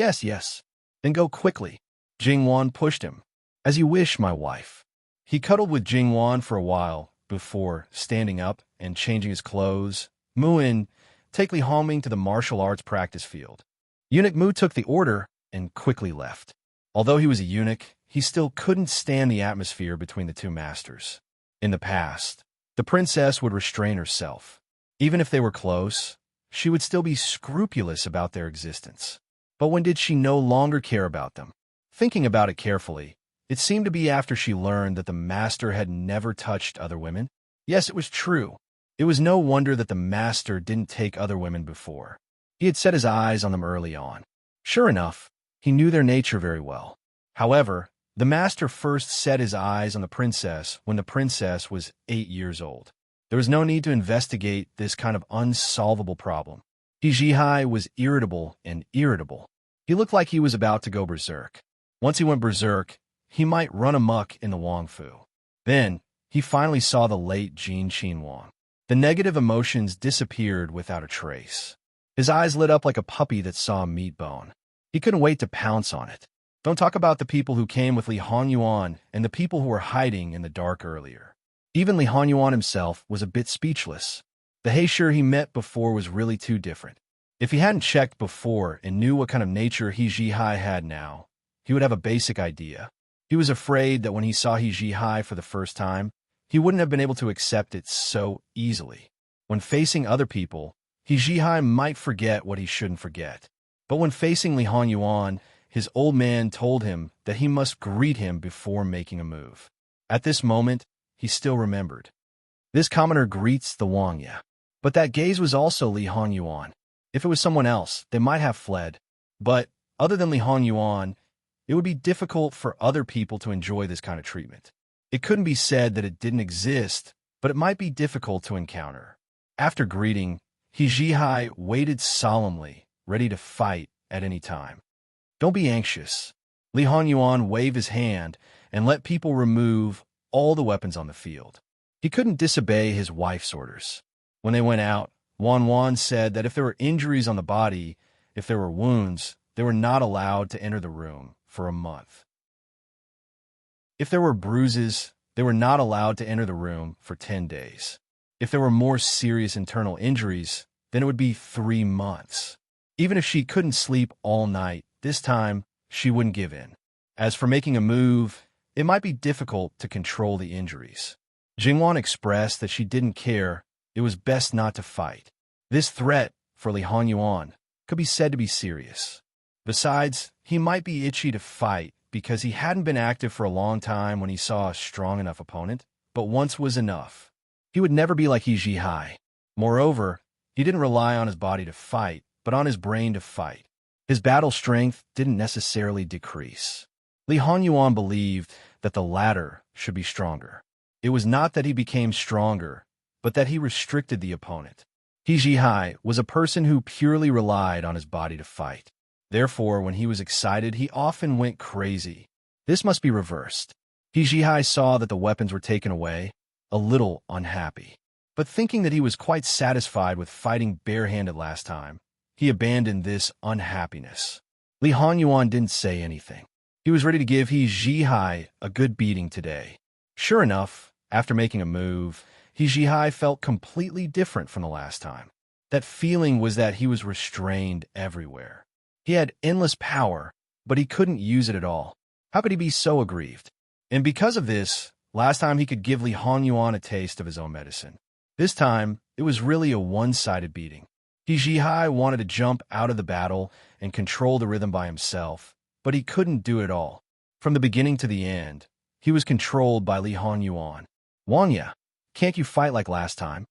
Then go quickly. Jingwan pushed him. As you wish, my wife. He cuddled with Jingwan for a while before standing up and changing his clothes. Muin, take Li Hongming to the martial arts practice field. Eunuch Mu took the order and quickly left. Although he was a eunuch, he still couldn't stand the atmosphere between the two masters. In the past, the princess would restrain herself. Even if they were close, she would still be scrupulous about their existence. But when did she no longer care about them? Thinking about it carefully, it seemed to be after she learned that the master had never touched other women. Yes, it was true. It was no wonder that the master didn't take other women before. He had set his eyes on them early on. Sure enough, he knew their nature very well. However, the master first set his eyes on the princess when the princess was 8 years old. There was no need to investigate this kind of unsolvable problem. He Jihai was irritable and irritable. He looked like he was about to go berserk. Once he went berserk, he might run amok in the Wang Fu. Then, he finally saw the late Jin Qin Wang. The negative emotions disappeared without a trace. His eyes lit up like a puppy that saw a meat bone. He couldn't wait to pounce on it. Don't talk about the people who came with Li Hongyuan and the people who were hiding in the dark earlier. Even Li Hongyuan himself was a bit speechless. The Heisher he met before was really too different. If he hadn't checked before and knew what kind of nature He Jihai had now, he would have a basic idea. He was afraid that when he saw He Jihai for the first time, he wouldn't have been able to accept it so easily. When facing other people, He Jihai might forget what he shouldn't forget. But when facing Li Hongyuan, his old man told him that he must greet him before making a move. At this moment, he still remembered. This commoner greets the Wang, yeah. But that gaze was also Li Hongyuan. If it was someone else, they might have fled. But, other than Li Hongyuan, it would be difficult for other people to enjoy this kind of treatment. It couldn't be said that it didn't exist, but it might be difficult to encounter. After greeting, He Jihai waited solemnly, ready to fight at any time. Don't be anxious. Li Hongyuan waved his hand and let people remove all the weapons on the field. He couldn't disobey his wife's orders. When they went out, Wan said that if there were injuries on the body, if there were wounds, they were not allowed to enter the room for a month. If there were bruises, they were not allowed to enter the room for 10 days. If there were more serious internal injuries, then it would be 3 months. Even if she couldn't sleep all night, this time she wouldn't give in. As for making a move, it might be difficult to control the injuries. Jingwan expressed that she didn't care, it was best not to fight. This threat, for Li Honyuan, could be said to be serious. Besides, he might be itchy to fight because he hadn't been active for a long time when he saw a strong enough opponent, but once was enough. He would never be like He Jihai. Moreover, he didn't rely on his body to fight, but on his brain to fight. His battle strength didn't necessarily decrease. Li Honyuan believed that the latter should be stronger. It was not that he became stronger, but that he restricted the opponent. He Jihai was a person who purely relied on his body to fight. Therefore, when he was excited, he often went crazy. This must be reversed. He Jihai saw that the weapons were taken away, a little unhappy. But thinking that he was quite satisfied with fighting barehanded last time, he abandoned this unhappiness. Li Honyuan didn't say anything. He was ready to give He Jihai a good beating today. Sure enough, after making a move, He Jihai felt completely different from the last time. That feeling was that he was restrained everywhere. He had endless power, but he couldn't use it at all. How could he be so aggrieved? And because of this, last time he could give Li Honyuan a taste of his own medicine. This time, it was really a one-sided beating. He Jihai wanted to jump out of the battle and control the rhythm by himself, but he couldn't do it all. From the beginning to the end, he was controlled by Li Honyuan. Wang, can't you fight like last time?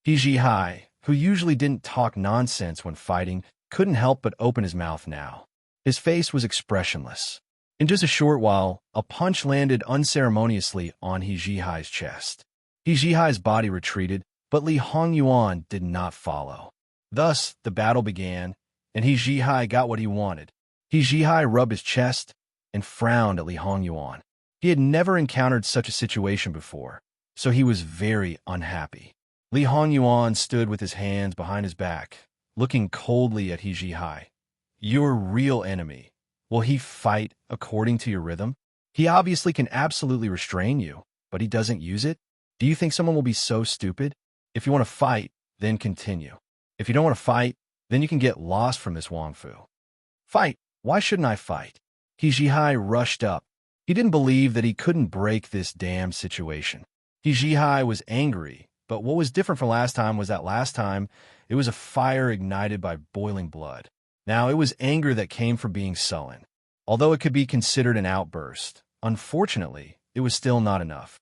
He Jihai, who usually didn't talk nonsense when fighting, couldn't help but open his mouth now. His face was expressionless. In just a short while, a punch landed unceremoniously on He Jihai's chest. He Jihai's body retreated, but Li Honyuan did not follow. Thus, the battle began, and He Jihai got what he wanted. He Jihai rubbed his chest and frowned at Li Honyuan. He had never encountered such a situation before, so he was very unhappy. Li Honyuan stood with his hands behind his back, looking coldly at He Jihai. Your real enemy. Will he fight according to your rhythm? He obviously can absolutely restrain you, but he doesn't use it? Do you think someone will be so stupid? If you want to fight, then continue. If you don't want to fight, then you can get lost from this Wang Fu. Fight! Why shouldn't I fight? He Jihai rushed up. He didn't believe that he couldn't break this damn situation. He Jihai was angry, but what was different from last time was that last time, it was a fire ignited by boiling blood. Now, it was anger that came from being sullen. Although it could be considered an outburst, unfortunately, it was still not enough.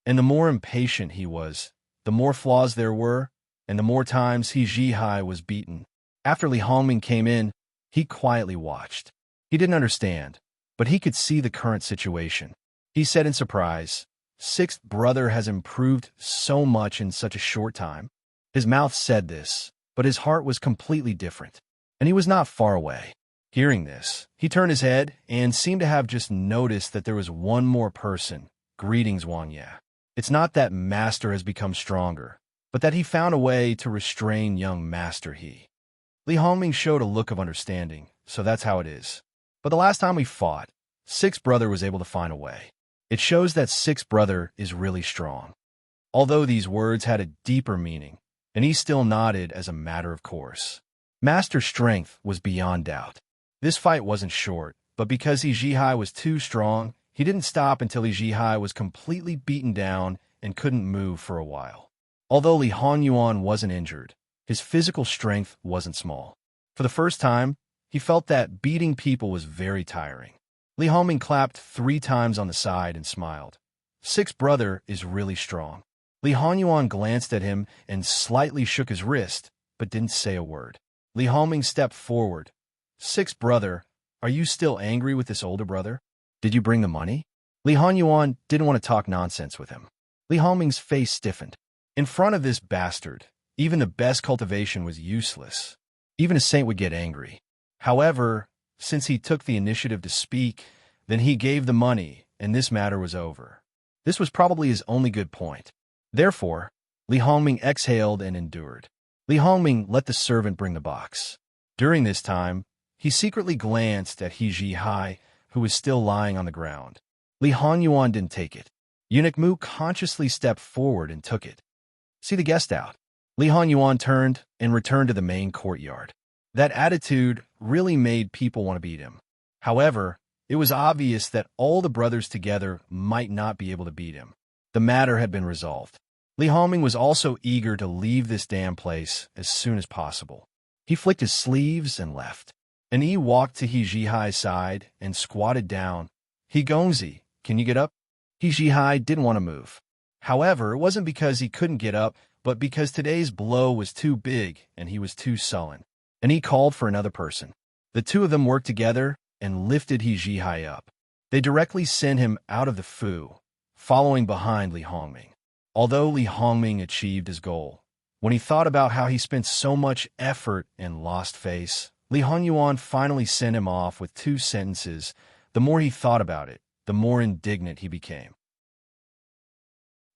And the more impatient he was, the more flaws there were, and the more times He Jihai was beaten. After Li Hongming came in, he quietly watched. He didn't understand, but he could see the current situation. He said in surprise, "Sixth brother has improved so much in such a short time." His mouth said this, but his heart was completely different, and he was not far away. Hearing this, he turned his head and seemed to have just noticed that there was one more person. Greetings, Wang Ye. It's not that Master has become stronger, but that he found a way to restrain young Master He. Li Hongming showed a look of understanding, so that's how it is. But the last time we fought, Sixth brother was able to find a way. It shows that Sixth brother is really strong. Although these words had a deeper meaning, and he still nodded as a matter of course. Master's strength was beyond doubt. This fight wasn't short, but because He Jihai was too strong, he didn't stop until He Jihai was completely beaten down and couldn't move for a while. Although Li Honyuan wasn't injured, his physical strength wasn't small. For the first time, he felt that beating people was very tiring. Li Hongming clapped 3 times on the side and smiled. Sixth brother is really strong. Li Honyuan glanced at him and slightly shook his wrist, but didn't say a word. Li Hongming stepped forward. Sixth brother, are you still angry with this older brother? Did you bring the money? Li Honyuan didn't want to talk nonsense with him. Li Hongming's face stiffened. In front of this bastard, even the best cultivation was useless. Even a saint would get angry. However, since he took the initiative to speak, then he gave the money, and this matter was over. This was probably his only good point. Therefore, Li Hongming exhaled and endured. Li Hongming let the servant bring the box. During this time, he secretly glanced at He Jihai, who was still lying on the ground. Li Honyuan didn't take it. Eunuch Mu consciously stepped forward and took it. See the guest out. Li Hongyuan turned and returned to the main courtyard. That attitude really made people want to beat him. However, it was obvious that all the brothers together might not be able to beat him. The matter had been resolved. Li Hongming was also eager to leave this damn place as soon as possible. He flicked his sleeves and left. And he walked to He Zhihai's side and squatted down. He Gongzi, can you get up? He Zhihai didn't want to move. However, it wasn't because he couldn't get up, but because today's blow was too big and he was too sullen. And he called for another person. The two of them worked together and lifted He Zhihai up. They directly sent him out of the Fu, following behind Li Hongming. Although Li Hongming achieved his goal, when he thought about how he spent so much effort and lost face, Li Hongyuan finally sent him off with 2 sentences. The more he thought about it, the more indignant he became.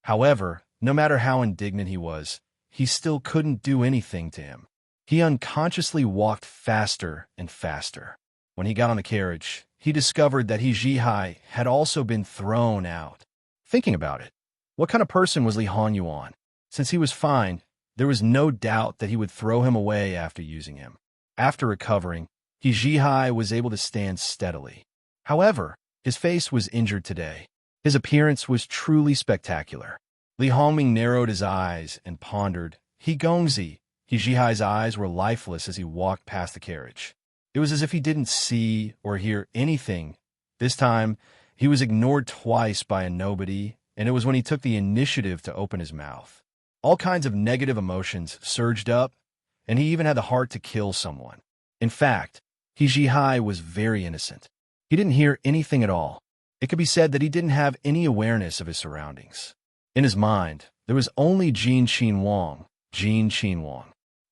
However, no matter how indignant he was, he still couldn't do anything to him. He unconsciously walked faster and faster. When he got on the carriage, he discovered that He Zhihai had also been thrown out. Thinking about it, what kind of person was Li Hongyuan? Since he was fine, there was no doubt that he would throw him away after using him. After recovering, He Zhihai was able to stand steadily. However, his face was injured today. His appearance was truly spectacular. Li Hongming narrowed his eyes and pondered. He Gongzi. He Zhihai's eyes were lifeless as he walked past the carriage. It was as if he didn't see or hear anything. This time, he was ignored twice by a nobody, and it was when he took the initiative to open his mouth. All kinds of negative emotions surged up, and he even had the heart to kill someone. In fact, He Zhihai was very innocent. He didn't hear anything at all. It could be said that he didn't have any awareness of his surroundings. In his mind, there was only Jin Qin Wang.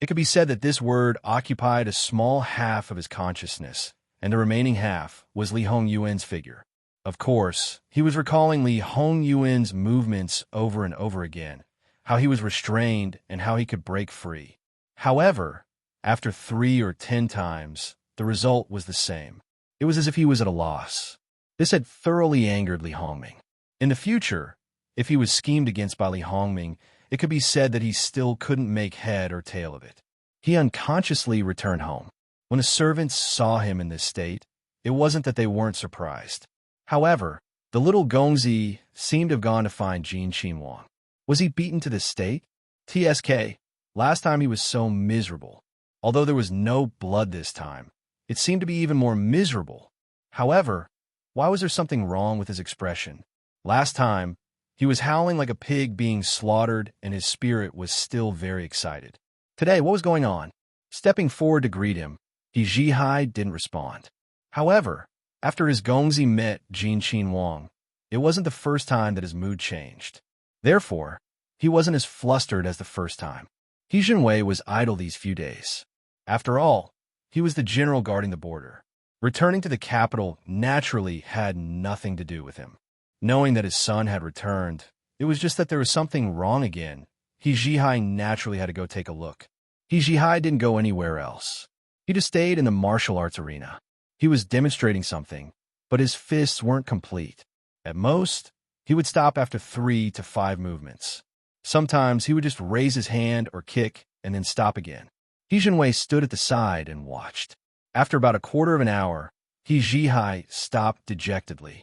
It could be said that this word occupied a small half of his consciousness, and the remaining half was Li Hongyuan's figure. Of course, he was recalling Li Hongyuan's movements over and over again, how he was restrained and how he could break free. However, after 3 or 10 times, the result was the same. It was as if he was at a loss. This had thoroughly angered Li Hongming. In the future, if he was schemed against by Li Hongming, it could be said that he still couldn't make head or tail of it. He unconsciously returned home. When the servants saw him in this state, it wasn't that they weren't surprised. However, the little Gongzi seemed to have gone to find Jin Qin Wang. Was he beaten to this state? TSK. Last time he was so miserable. Although there was no blood this time, it seemed to be even more miserable. However, why was there something wrong with his expression? Last time, he was howling like a pig being slaughtered, and his spirit was still very excited. Today, what was going on? Stepping forward to greet him, He Zhihai didn't respond. However, after his Gongzi met Jin Qin Wang, it wasn't the first time that his mood changed. Therefore, he wasn't as flustered as the first time. He Jinwei was idle these few days. After all, he was the general guarding the border. Returning to the capital naturally had nothing to do with him. Knowing that his son had returned, it was just that there was something wrong again. He Zhihai naturally had to go take a look. He Zhihai didn't go anywhere else. He just stayed in the martial arts arena. He was demonstrating something, but his fists weren't complete. At most, he would stop after 3 to 5 movements. Sometimes he would just raise his hand or kick and then stop again. He Jinwei stood at the side and watched. After about a quarter of an hour, He Zhihai stopped dejectedly.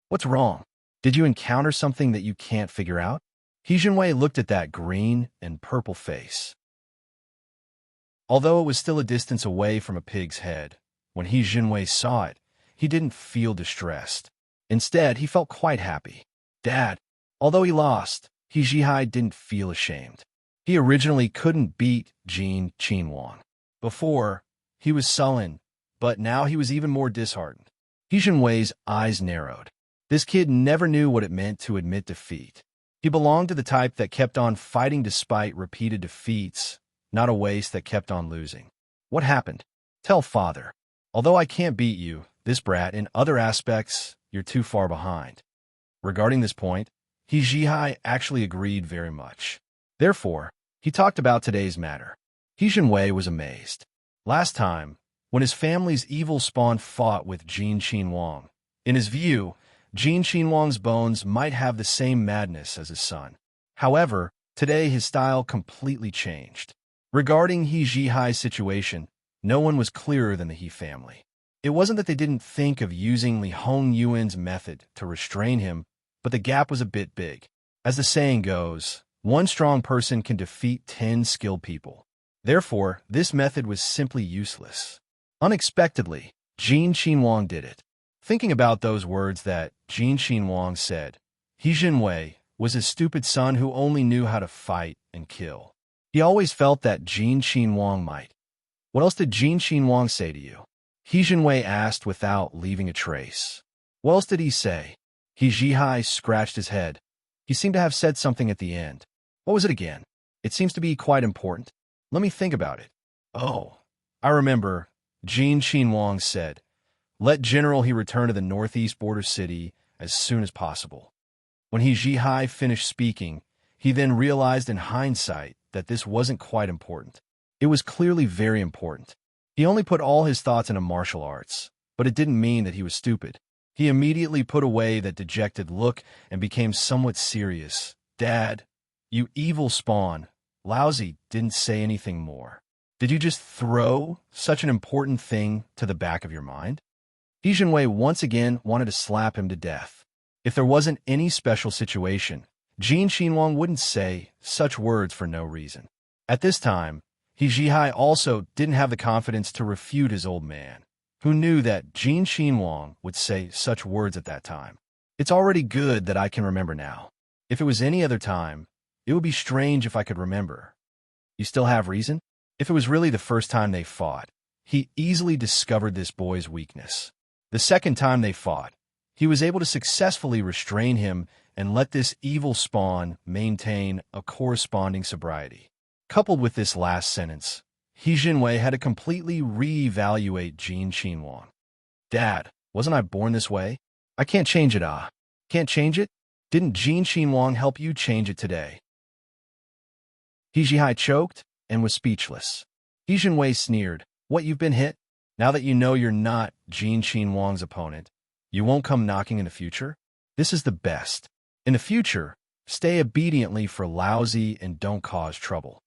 What's wrong? Did you encounter something that you can't figure out? He Jinwei looked at that green and purple face. Although it was still a distance away from a pig's head, when He Jinwei saw it, he didn't feel distressed. Instead, he felt quite happy. Dad, although he lost, He Zhihai didn't feel ashamed. He originally couldn't beat Jin Qin Wang. Before, he was sullen, but now he was even more disheartened. He Jinwei's eyes narrowed. This kid never knew what it meant to admit defeat. He belonged to the type that kept on fighting despite repeated defeats, not a waste that kept on losing. What happened? Tell father. Although I can't beat you, this brat, in other aspects, you're too far behind. Regarding this point, He Zhihai actually agreed very much. Therefore, he talked about today's matter. He Jinwei was amazed. Last time, when his family's evil spawn fought with Jin Qin Wang, in his view, Jin Qin Wang's bones might have the same madness as his son. However, Today, his style completely changed. Regarding He Zhihai's situation, no one was clearer than the He family. It wasn't that they didn't think of using Li Hongyuan's method to restrain him, but the gap was a bit big. As the saying goes, one strong person can defeat 10 skilled people. Therefore, this method was simply useless. Unexpectedly, Jin Qinhuang did it. Thinking about those words that Jin Qinhuang said, He Jinwei was a stupid son who only knew how to fight and kill. He always felt that Jin Qinhuang might. What else did Jin Qinhuang say to you? He Jinwei asked without leaving a trace. What else did he say? He Zhihai scratched his head. He seemed to have said something at the end. What was it again? It seems to be quite important. Let me think about it. Oh, I remember. Jin Qinhuang said, let General He return to the northeast border city as soon as possible. When He Zhihai finished speaking, he then realized in hindsight that this wasn't quite important. It was clearly very important. He only put all his thoughts into martial arts, but it didn't mean that he was stupid. He immediately put away that dejected look and became somewhat serious. Dad, you evil spawn. Lousy didn't say anything more. Did you just throw such an important thing to the back of your mind? He Jinwei once again wanted to slap him to death. If there wasn't any special situation, Jin Qinhuang wouldn't say such words for no reason. At this time, He Zhihai also didn't have the confidence to refute his old man, who knew that Jin Qinhuang would say such words at that time. It's already good that I can remember now. If it was any other time, it would be strange if I could remember. You still have reason? If it was really the first time they fought, he easily discovered this boy's weakness. The second time they fought, he was able to successfully restrain him and let this evil spawn maintain a corresponding sobriety. Coupled with this last sentence, He Jinwei had to completely re-evaluate Jin Qinhuang. Dad, wasn't I born this way? I can't change it, Can't change it? Didn't Jin Qinhuang help you change it today? He Zhihai choked and was speechless. He Jinwei sneered, what, you've been hit? Now that you know you're not Jin Qinhuang's opponent, you won't come knocking in the future? This is the best. In the future, stay obediently for lousy and don't cause trouble.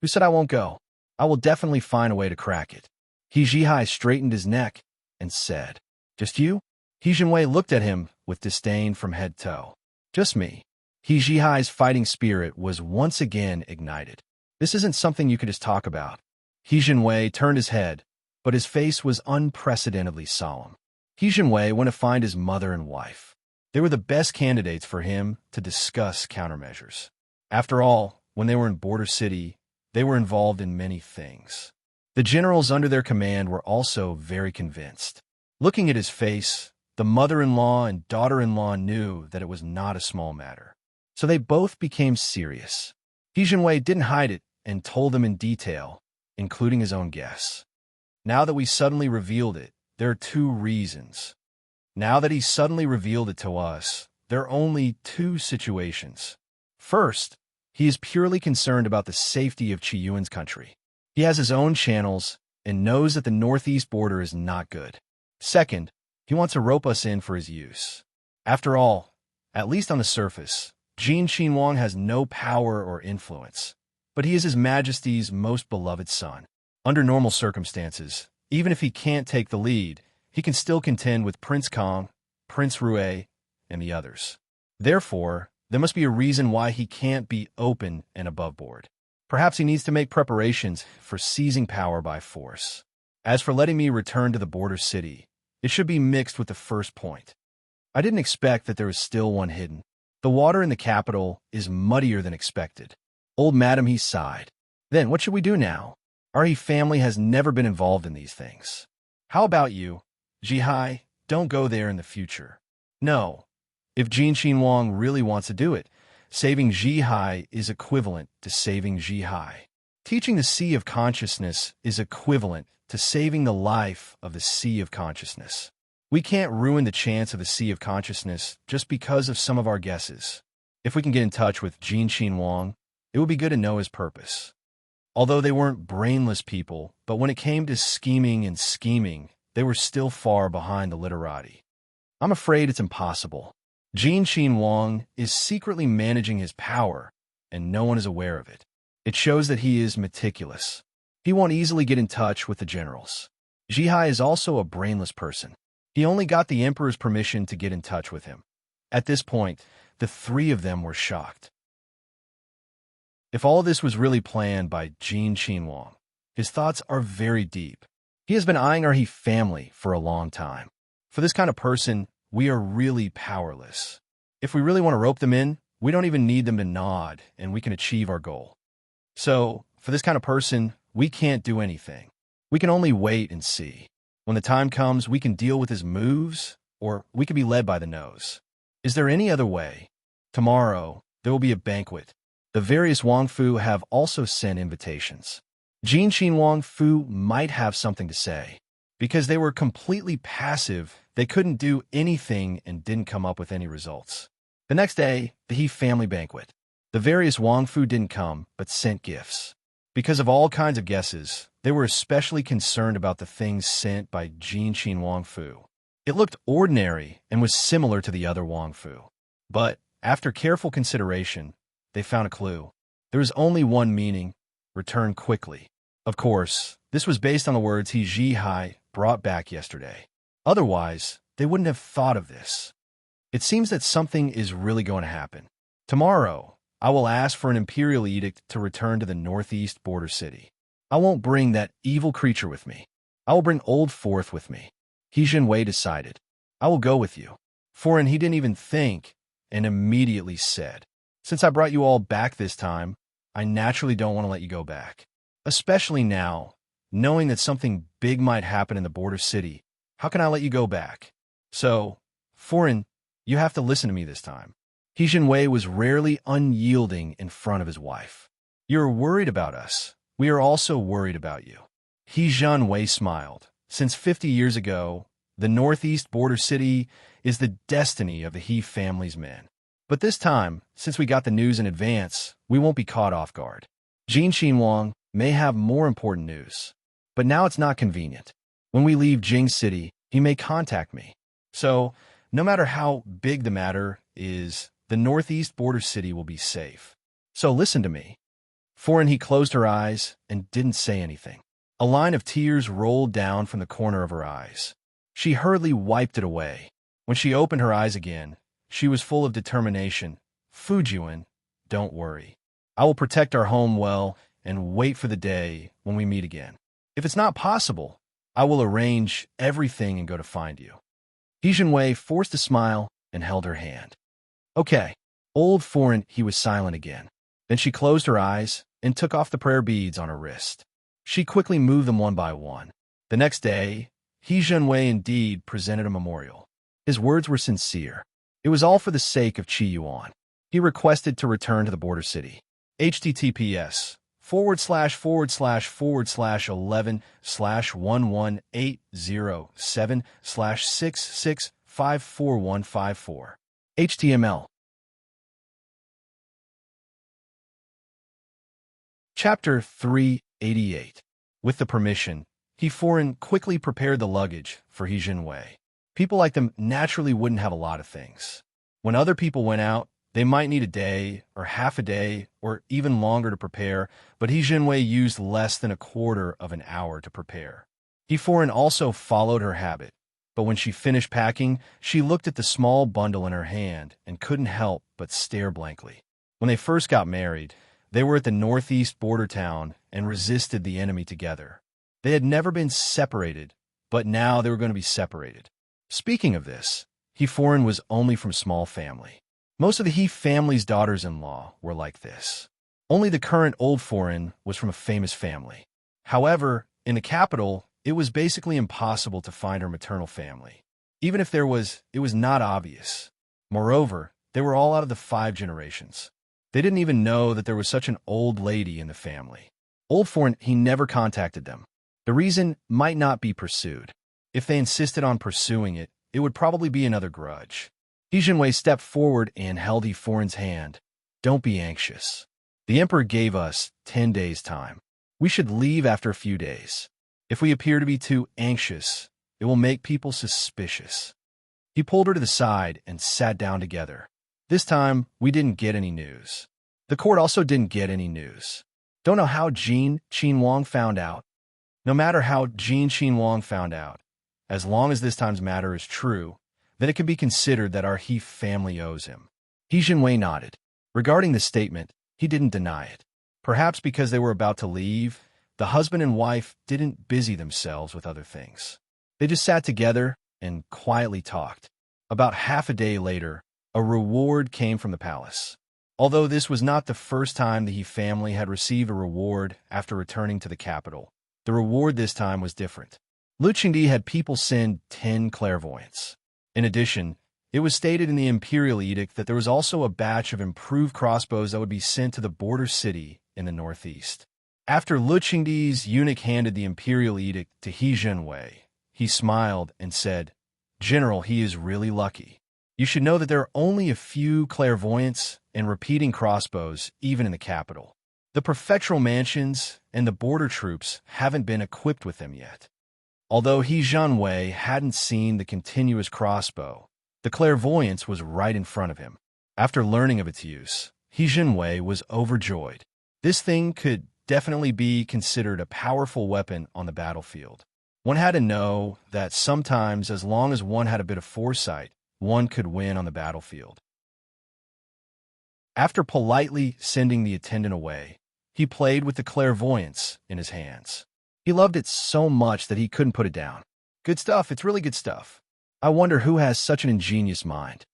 Who said I won't go? I will definitely find a way to crack it. He Zhihai straightened his neck and said, just you? He Jinwei looked at him with disdain from head to toe. Just me. He Zhihai's fighting spirit was once again ignited. This isn't something you could just talk about. He Jinwei turned his head, but his face was unprecedentedly solemn. He Jinwei went to find his mother and wife. They were the best candidates for him to discuss countermeasures. After all, when they were in Border City, they were involved in many things. The generals under their command were also very convinced. Looking at his face, the mother-in-law and daughter-in-law knew that it was not a small matter. So they both became serious. He Jinwei didn't hide it and told them in detail, including his own guess. Now that we suddenly revealed it, there are two reasons. Now that he suddenly revealed it to us, there are only two situations. First, he is purely concerned about the safety of Qiyuan's country. He has his own channels and knows that the northeast border is not good. Second, he wants to rope us in for his use. After all, at least on the surface, Jin Qinhuang has no power or influence, but he is His Majesty's most beloved son. Under normal circumstances, even if he can't take the lead, he can still contend with Prince Kong, Prince Rui, and the others. Therefore, there must be a reason why he can't be open and above board. Perhaps he needs to make preparations for seizing power by force. As for letting me return to the border city, it should be mixed with the first point. I didn't expect that there is still one hidden. The water in the capital is muddier than expected. Old Madam, he sighed. Then what should we do now? Our He family has never been involved in these things. How about you, Zhihai? Don't go there in the future. No. If Jin Qinhuang really wants to do it, saving Zhihai is equivalent to saving Zhihai. Teaching the Sea of Consciousness is equivalent to saving the life of the Sea of Consciousness. We can't ruin the chance of the Sea of Consciousness just because of some of our guesses. If we can get in touch with Jin Qinhuang, it would be good to know his purpose. Although they weren't brainless people, but when it came to scheming, they were still far behind the literati. I'm afraid it's impossible. Jin Qinhuang is secretly managing his power, and no one is aware of it. It shows that he is meticulous. He won't easily get in touch with the generals. Jihai is also a brainless person. He only got the emperor's permission to get in touch with him. At this point, the three of them were shocked. If all this was really planned by Jin Qinhuang, his thoughts are very deep. He has been eyeing our He family for a long time. For this kind of person, we are really powerless. If we really want to rope them in, we don't even need them to nod, and we can achieve our goal. So, for this kind of person, we can't do anything. We can only wait and see. When the time comes, we can deal with his moves, or we can be led by the nose. Is there any other way? Tomorrow, there will be a banquet. The various Wang Fu have also sent invitations. Jin Qinhuang Fu might have something to say. Because they were completely passive, they couldn't do anything and didn't come up with any results. The next day, the He family banquet. The various Wang Fu didn't come, but sent gifts. Because of all kinds of guesses, they were especially concerned about the things sent by Jin Qinhuang Fu. It looked ordinary and was similar to the other Wang Fu. But, after careful consideration, they found a clue. There is only one meaning: return quickly. Of course, this was based on the words He Jihai brought back yesterday. Otherwise, they wouldn't have thought of this. It seems that something is really going to happen. Tomorrow, I will ask for an imperial edict to return to the northeast border city. I won't bring that evil creature with me. I will bring Old Fourth with me. He Jinwei decided. I will go with you. Foreign, he didn't even think, and immediately said, since I brought you all back this time, I naturally don't want to let you go back. Especially now, knowing that something big might happen in the border city. How can I let you go back? So, Foreign, you have to listen to me this time. He Jinwei was rarely unyielding in front of his wife. You're worried about us. We are also worried about you. He Jinwei smiled. Since 50 years ago, the northeast border city is the destiny of the He family's men. But this time, since we got the news in advance, we won't be caught off guard. Jin Qinhuang may have more important news. But now it's not convenient. When we leave Jing City, he may contact me. So, no matter how big the matter is, the northeast border city will be safe. So listen to me. Foreign, he closed her eyes and didn't say anything. A line of tears rolled down from the corner of her eyes. She hurriedly wiped it away. When she opened her eyes again, she was full of determination. Fujian, don't worry. I will protect our home well and wait for the day when we meet again. If it's not possible, I will arrange everything and go to find you. He Jinwei forced a smile and held her hand. Okay. Old Foreign, he was silent again. Then she closed her eyes and took off the prayer beads on her wrist. She quickly moved them one by one. The next day, He Jinwei indeed presented a memorial. His words were sincere. It was all for the sake of Qi Yuan. He requested to return to the border city. https:///11/11807/6654154. HTML. Chapter 388. With the permission, He Foreign quickly prepared the luggage for He Jinwei. People like them naturally wouldn't have a lot of things. When other people went out, they might need a day, or half a day, or even longer to prepare, but He Jinwei used less than a quarter of an hour to prepare. He Foreign also followed her habit, but when she finished packing, she looked at the small bundle in her hand and couldn't help but stare blankly. When they first got married, they were at the northeast border town and resisted the enemy together. They had never been separated, but now they were going to be separated. Speaking of this, He Foreign was only from small family. Most of the He family's daughters-in-law were like this. Only the current Old Foreign was from a famous family. However, in the capital, it was basically impossible to find her maternal family. Even if there was, it was not obvious. Moreover, they were all out of the 5 generations. They didn't even know that there was such an old lady in the family. Old Foreign, he never contacted them. The reason might not be pursued. If they insisted on pursuing it, it would probably be another grudge. He Jinwei stepped forward and held He Foreign's hand. Don't be anxious. The Emperor gave us 10 days' time. We should leave after a few days. If we appear to be too anxious, it will make people suspicious. He pulled her to the side and sat down together. This time, we didn't get any news. The court also didn't get any news. Don't know how Jin Wang found out. No matter how Jin Wang found out, as long as this time's matter is true, then it can be considered that our He family owes him. He Jinwei nodded. Regarding this statement, he didn't deny it. Perhaps because they were about to leave, the husband and wife didn't busy themselves with other things. They just sat together and quietly talked. About half a day later, a reward came from the palace. Although this was not the first time the He family had received a reward after returning to the capital, the reward this time was different. Lu Qingdi had people send 10 clairvoyants. In addition, it was stated in the imperial edict that there was also a batch of improved crossbows that would be sent to the border city in the northeast. After Lu Qingdi's eunuch handed the imperial edict to He Jinwei, he smiled and said, "General, he is really lucky. You should know that there are only a few clairvoyants and repeating crossbows even in the capital. The prefectural mansions and the border troops haven't been equipped with them yet." Although He Jinwei hadn't seen the continuous crossbow, the clairvoyance was right in front of him. After learning of its use, He Jinwei was overjoyed. This thing could definitely be considered a powerful weapon on the battlefield. One had to know that sometimes, as long as one had a bit of foresight, one could win on the battlefield. After politely sending the attendant away, he played with the clairvoyance in his hands. He loved it so much that he couldn't put it down. Good stuff, it's really good stuff. I wonder who has such an ingenious mind.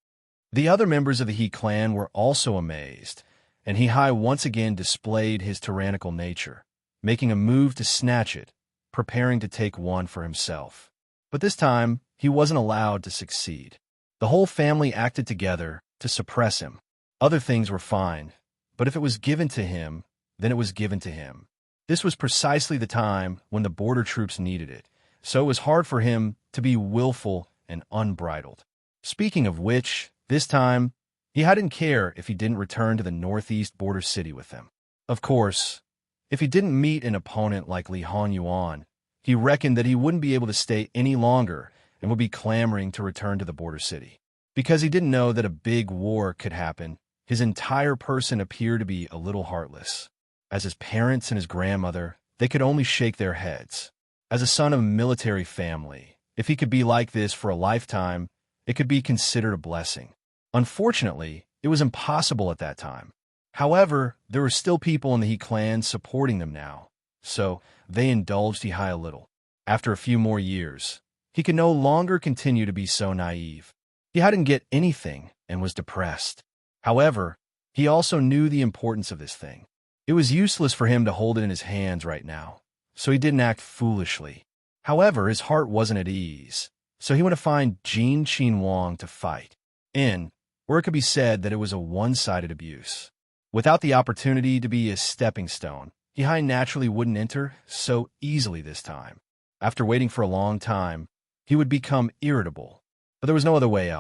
The other members of the He clan were also amazed, and He once again displayed his tyrannical nature, making a move to snatch it, preparing to take one for himself. But this time, he wasn't allowed to succeed. The whole family acted together to suppress him. Other things were fine, but if it was given to him, then it was given to him. This was precisely the time when the border troops needed it, so it was hard for him to be willful and unbridled. Speaking of which, this time, he didn't care if he didn't return to the northeast border city with them. Of course, if he didn't meet an opponent like Li Honyuan, he reckoned that he wouldn't be able to stay any longer and would be clamoring to return to the border city. Because he didn't know that a big war could happen, his entire person appeared to be a little heartless. As his parents and his grandmother, they could only shake their heads. As a son of a military family, if he could be like this for a lifetime, it could be considered a blessing. Unfortunately, it was impossible at that time. However, there were still people in the He clan supporting them now, so they indulged He a little. After a few more years, he could no longer continue to be so naive. He didn't get anything and was depressed. However, he also knew the importance of this thing. It was useless for him to hold it in his hands right now, so he didn't act foolishly. However, his heart wasn't at ease, so he went to find Jin Wang to fight, where it could be said that it was a one-sided abuse. Without the opportunity to be a stepping stone, He naturally wouldn't enter so easily this time. After waiting for a long time, he would become irritable, but there was no other way.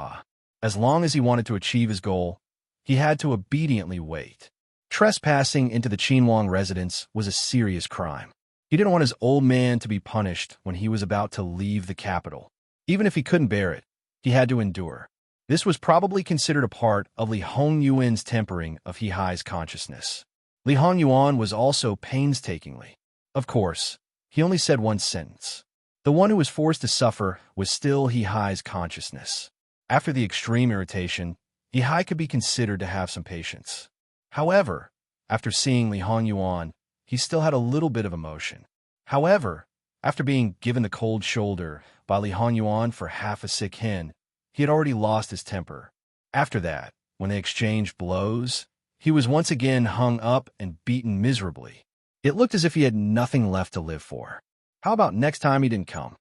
As long as he wanted to achieve his goal, he had to obediently wait. Trespassing into the Qinhuang residence was a serious crime. He didn't want his old man to be punished when he was about to leave the capital. Even if he couldn't bear it, he had to endure. This was probably considered a part of Li Hongyuan's tempering of He Hai's consciousness. Li Hongyuan was also painstakingly. Of course, he only said one sentence. The one who was forced to suffer was still He Hai's consciousness. After the extreme irritation, He Hai could be considered to have some patience. However, after seeing Li Hongyuan, he still had a little bit of emotion. However, after being given the cold shoulder by Li Hongyuan for half a sick hen, he had already lost his temper. After that, when they exchanged blows, he was once again hung up and beaten miserably. It looked as if he had nothing left to live for. How about next time he didn't come?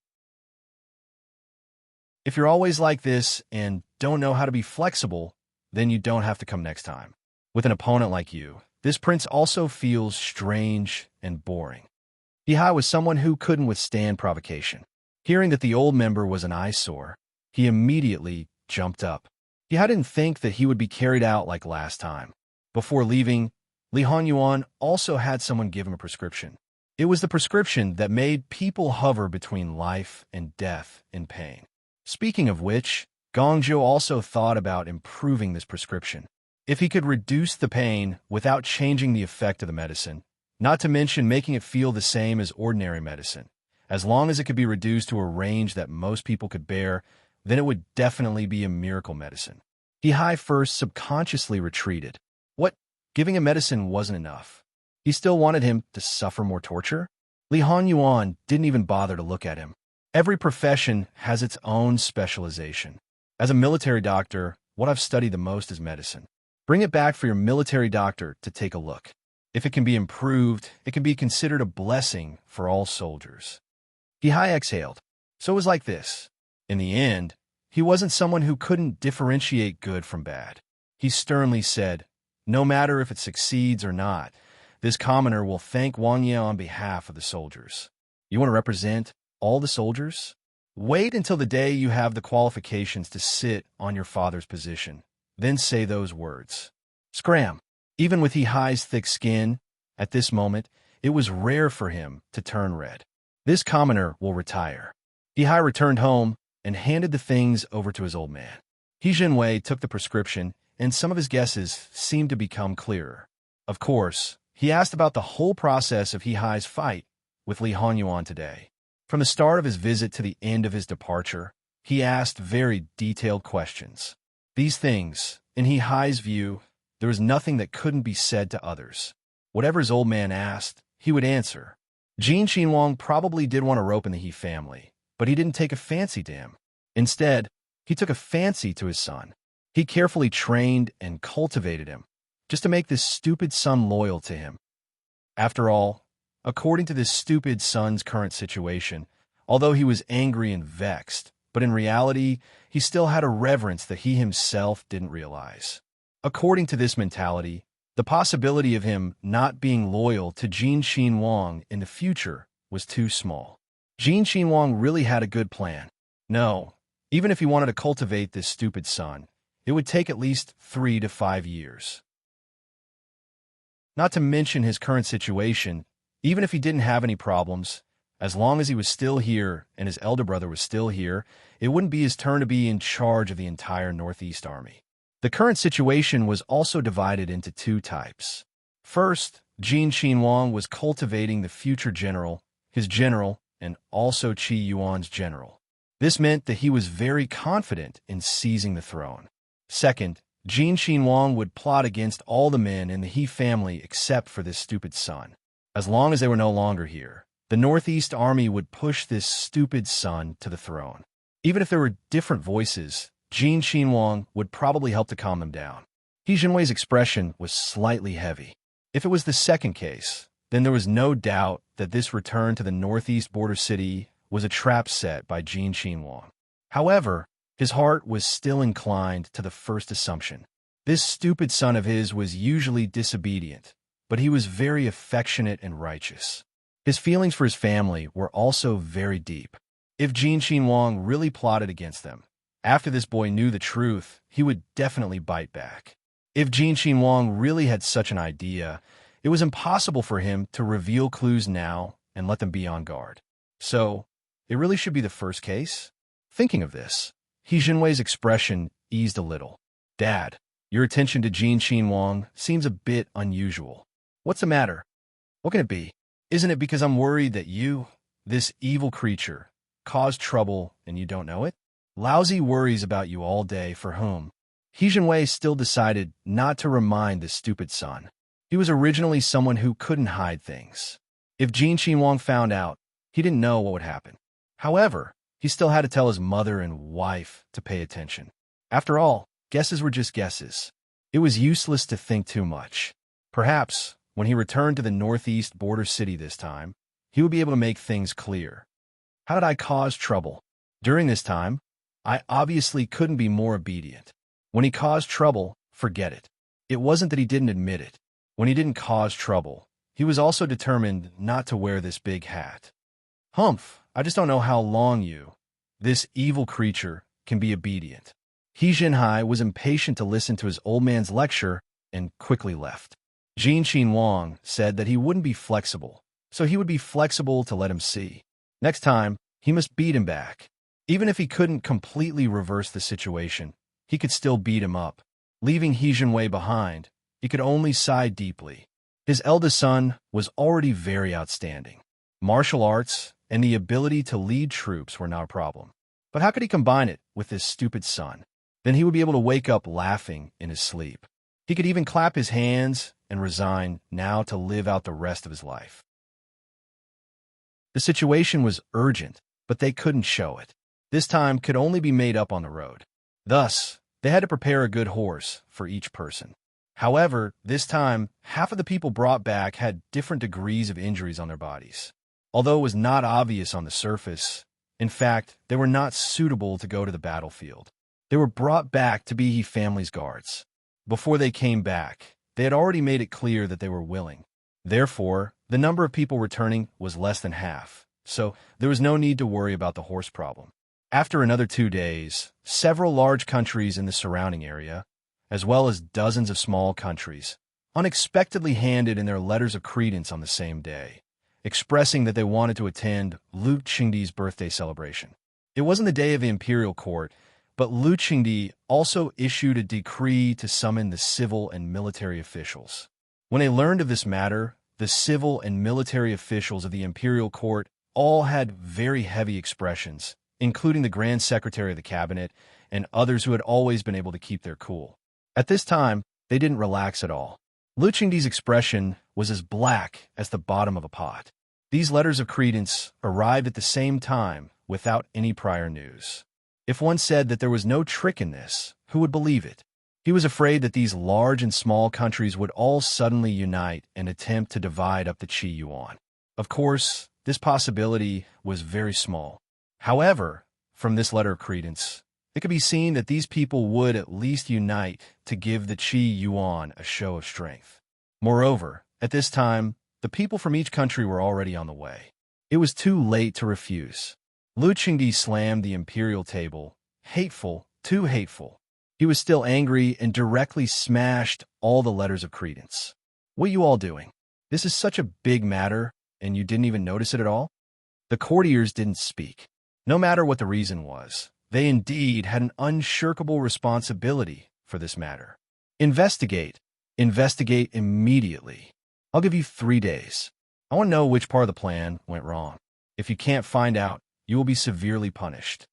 If you're always like this and don't know how to be flexible, then you don't have to come next time. With an opponent like you, this prince also feels strange and boring. He Hai was someone who couldn't withstand provocation. Hearing that the old member was an eyesore, he immediately jumped up. He didn't think that he would be carried out like last time. Before leaving, Li Hongyuan also had someone give him a prescription. It was the prescription that made people hover between life and death in pain. Speaking of which, Gongzhou also thought about improving this prescription. If he could reduce the pain without changing the effect of the medicine, not to mention making it feel the same as ordinary medicine, as long as it could be reduced to a range that most people could bear, then it would definitely be a miracle medicine. High first subconsciously retreated. What? Giving him medicine wasn't enough. He still wanted him to suffer more torture? Li Hanyuan didn't even bother to look at him. Every profession has its own specialization. As a military doctor, what I've studied the most is medicine. Bring it back for your military doctor to take a look. If it can be improved, it can be considered a blessing for all soldiers. High exhaled. So it was like this. In the end, he wasn't someone who couldn't differentiate good from bad. He sternly said, no matter if it succeeds or not, this commoner will thank Wang Ye on behalf of the soldiers. You want to represent all the soldiers? Wait until the day you have the qualifications to sit on your father's position. Then say those words. Scram. Even with High's thick skin, at this moment, it was rare for him to turn red. This commoner will retire. High returned home and handed the things over to his old man. Jinwei took the prescription, and some of his guesses seemed to become clearer. Of course, he asked about the whole process of High's fight with Li Hanyuan today. From the start of his visit to the end of his departure, he asked very detailed questions. These things, in High's view, there was nothing that couldn't be said to others. Whatever his old man asked, he would answer. Jin Qinhuang probably did want a rope in the He family, but he didn't take a fancy to him. Instead, he took a fancy to his son. He carefully trained and cultivated him, just to make this stupid son loyal to him. After all, according to this stupid son's current situation, although he was angry and vexed, but in reality, he still had a reverence that he himself didn't realize. According to this mentality, the possibility of him not being loyal to Jin Qinhuang in the future was too small. Jin Qinhuang really had a good plan. No, even if he wanted to cultivate this stupid son, it would take at least 3 to 5 years. Not to mention his current situation, even if he didn't have any problems, as long as he was still here and his elder brother was still here, it wouldn't be his turn to be in charge of the entire Northeast Army. The current situation was also divided into 2 types. First, Jin Qinhuang was cultivating the future general, his general, and also Qi Yuan's general. This meant that he was very confident in seizing the throne. Second, Jin Qinhuang would plot against all the men in the He family except for this stupid son. As long as they were no longer here, the Northeast Army would push this stupid son to the throne. Even if there were different voices, Jin Qinhuang would probably help to calm them down. Jinwei's expression was slightly heavy. If it was the second case, then there was no doubt that this return to the Northeast border city was a trap set by Jin Qinhuang. However, his heart was still inclined to the first assumption. This stupid son of his was usually disobedient, but he was very affectionate and righteous. His feelings for his family were also very deep. If Jin Qinhuang really plotted against them, after this boy knew the truth, he would definitely bite back. If Jin Qinhuang really had such an idea, it was impossible for him to reveal clues now and let them be on guard. So, it really should be the first case? Thinking of this, Jinwei's expression eased a little. Dad, your attention to Jin Qinhuang seems a bit unusual. What's the matter? What can it be? Isn't it because I'm worried that you, this evil creature, caused trouble and you don't know it? Lousy worries about you all day for whom? Jinwei still decided not to remind this stupid son. He was originally someone who couldn't hide things. If Jin Qinhuang found out, he didn't know what would happen. However, he still had to tell his mother and wife to pay attention. After all, guesses were just guesses. It was useless to think too much. Perhaps, when he returned to the Northeast border city this time, he would be able to make things clear. How did I cause trouble? During this time, I obviously couldn't be more obedient. When he caused trouble, forget it. It wasn't that he didn't admit it. When he didn't cause trouble, he was also determined not to wear this big hat. Humph, I just don't know how long you, this evil creature, can be obedient. Jinhai was impatient to listen to his old man's lecture and quickly left. Jin Qinhuang said that he wouldn't be flexible, so he would be flexible to let him see. Next time, he must beat him back. Even if he couldn't completely reverse the situation, he could still beat him up. Leaving He Jianwei behind, he could only sigh deeply. His eldest son was already very outstanding. Martial arts and the ability to lead troops were not a problem. But how could he combine it with this stupid son? Then he would be able to wake up laughing in his sleep. He could even clap his hands and resign now to live out the rest of his life. The situation was urgent, but they couldn't show it. This time could only be made up on the road. Thus, they had to prepare a good horse for each person. However, this time, half of the people brought back had different degrees of injuries on their bodies. Although it was not obvious on the surface, in fact, they were not suitable to go to the battlefield. They were brought back to be He family's guards. Before they came back, they had already made it clear that they were willing. Therefore, the number of people returning was less than half, so there was no need to worry about the horse problem. After another 2 days, several large countries in the surrounding area, as well as dozens of small countries, unexpectedly handed in their letters of credence on the same day, expressing that they wanted to attend Lu Qingdi's birthday celebration. It wasn't the day of the imperial court, but Lu Qingdi also issued a decree to summon the civil and military officials. When they learned of this matter, the civil and military officials of the imperial court all had very heavy expressions, including the Grand Secretary of the Cabinet and others who had always been able to keep their cool. At this time, they didn't relax at all. Lu Qingdi's expression was as black as the bottom of a pot. These letters of credence arrived at the same time without any prior news. If one said that there was no trick in this, who would believe it? He was afraid that these large and small countries would all suddenly unite and attempt to divide up the Qi Yuan. Of course, this possibility was very small. However, from this letter of credence, it could be seen that these people would at least unite to give the Qi Yuan a show of strength. Moreover, at this time, the people from each country were already on the way. It was too late to refuse. Lu Qingdi slammed the imperial table. Hateful, too hateful. He was still angry and directly smashed all the letters of credence. What are you all doing? This is such a big matter, and you didn't even notice it at all? The courtiers didn't speak. No matter what the reason was, they indeed had an unshirkable responsibility for this matter. Investigate. Investigate immediately. I'll give you 3 days. I want to know which part of the plan went wrong. If you can't find out, you will be severely punished.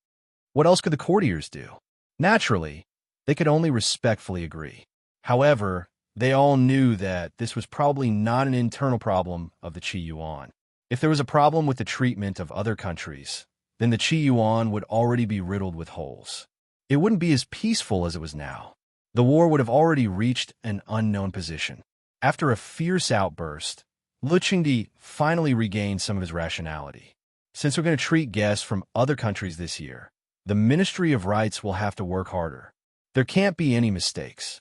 What else could the courtiers do? Naturally, they could only respectfully agree. However, they all knew that this was probably not an internal problem of the Qi Yuan. If there was a problem with the treatment of other countries, then the Qi Yuan would already be riddled with holes. It wouldn't be as peaceful as it was now. The war would have already reached an unknown position. After a fierce outburst, Lu Qingdi finally regained some of his rationality. Since we're going to treat guests from other countries this year, the Ministry of Rights will have to work harder. There can't be any mistakes.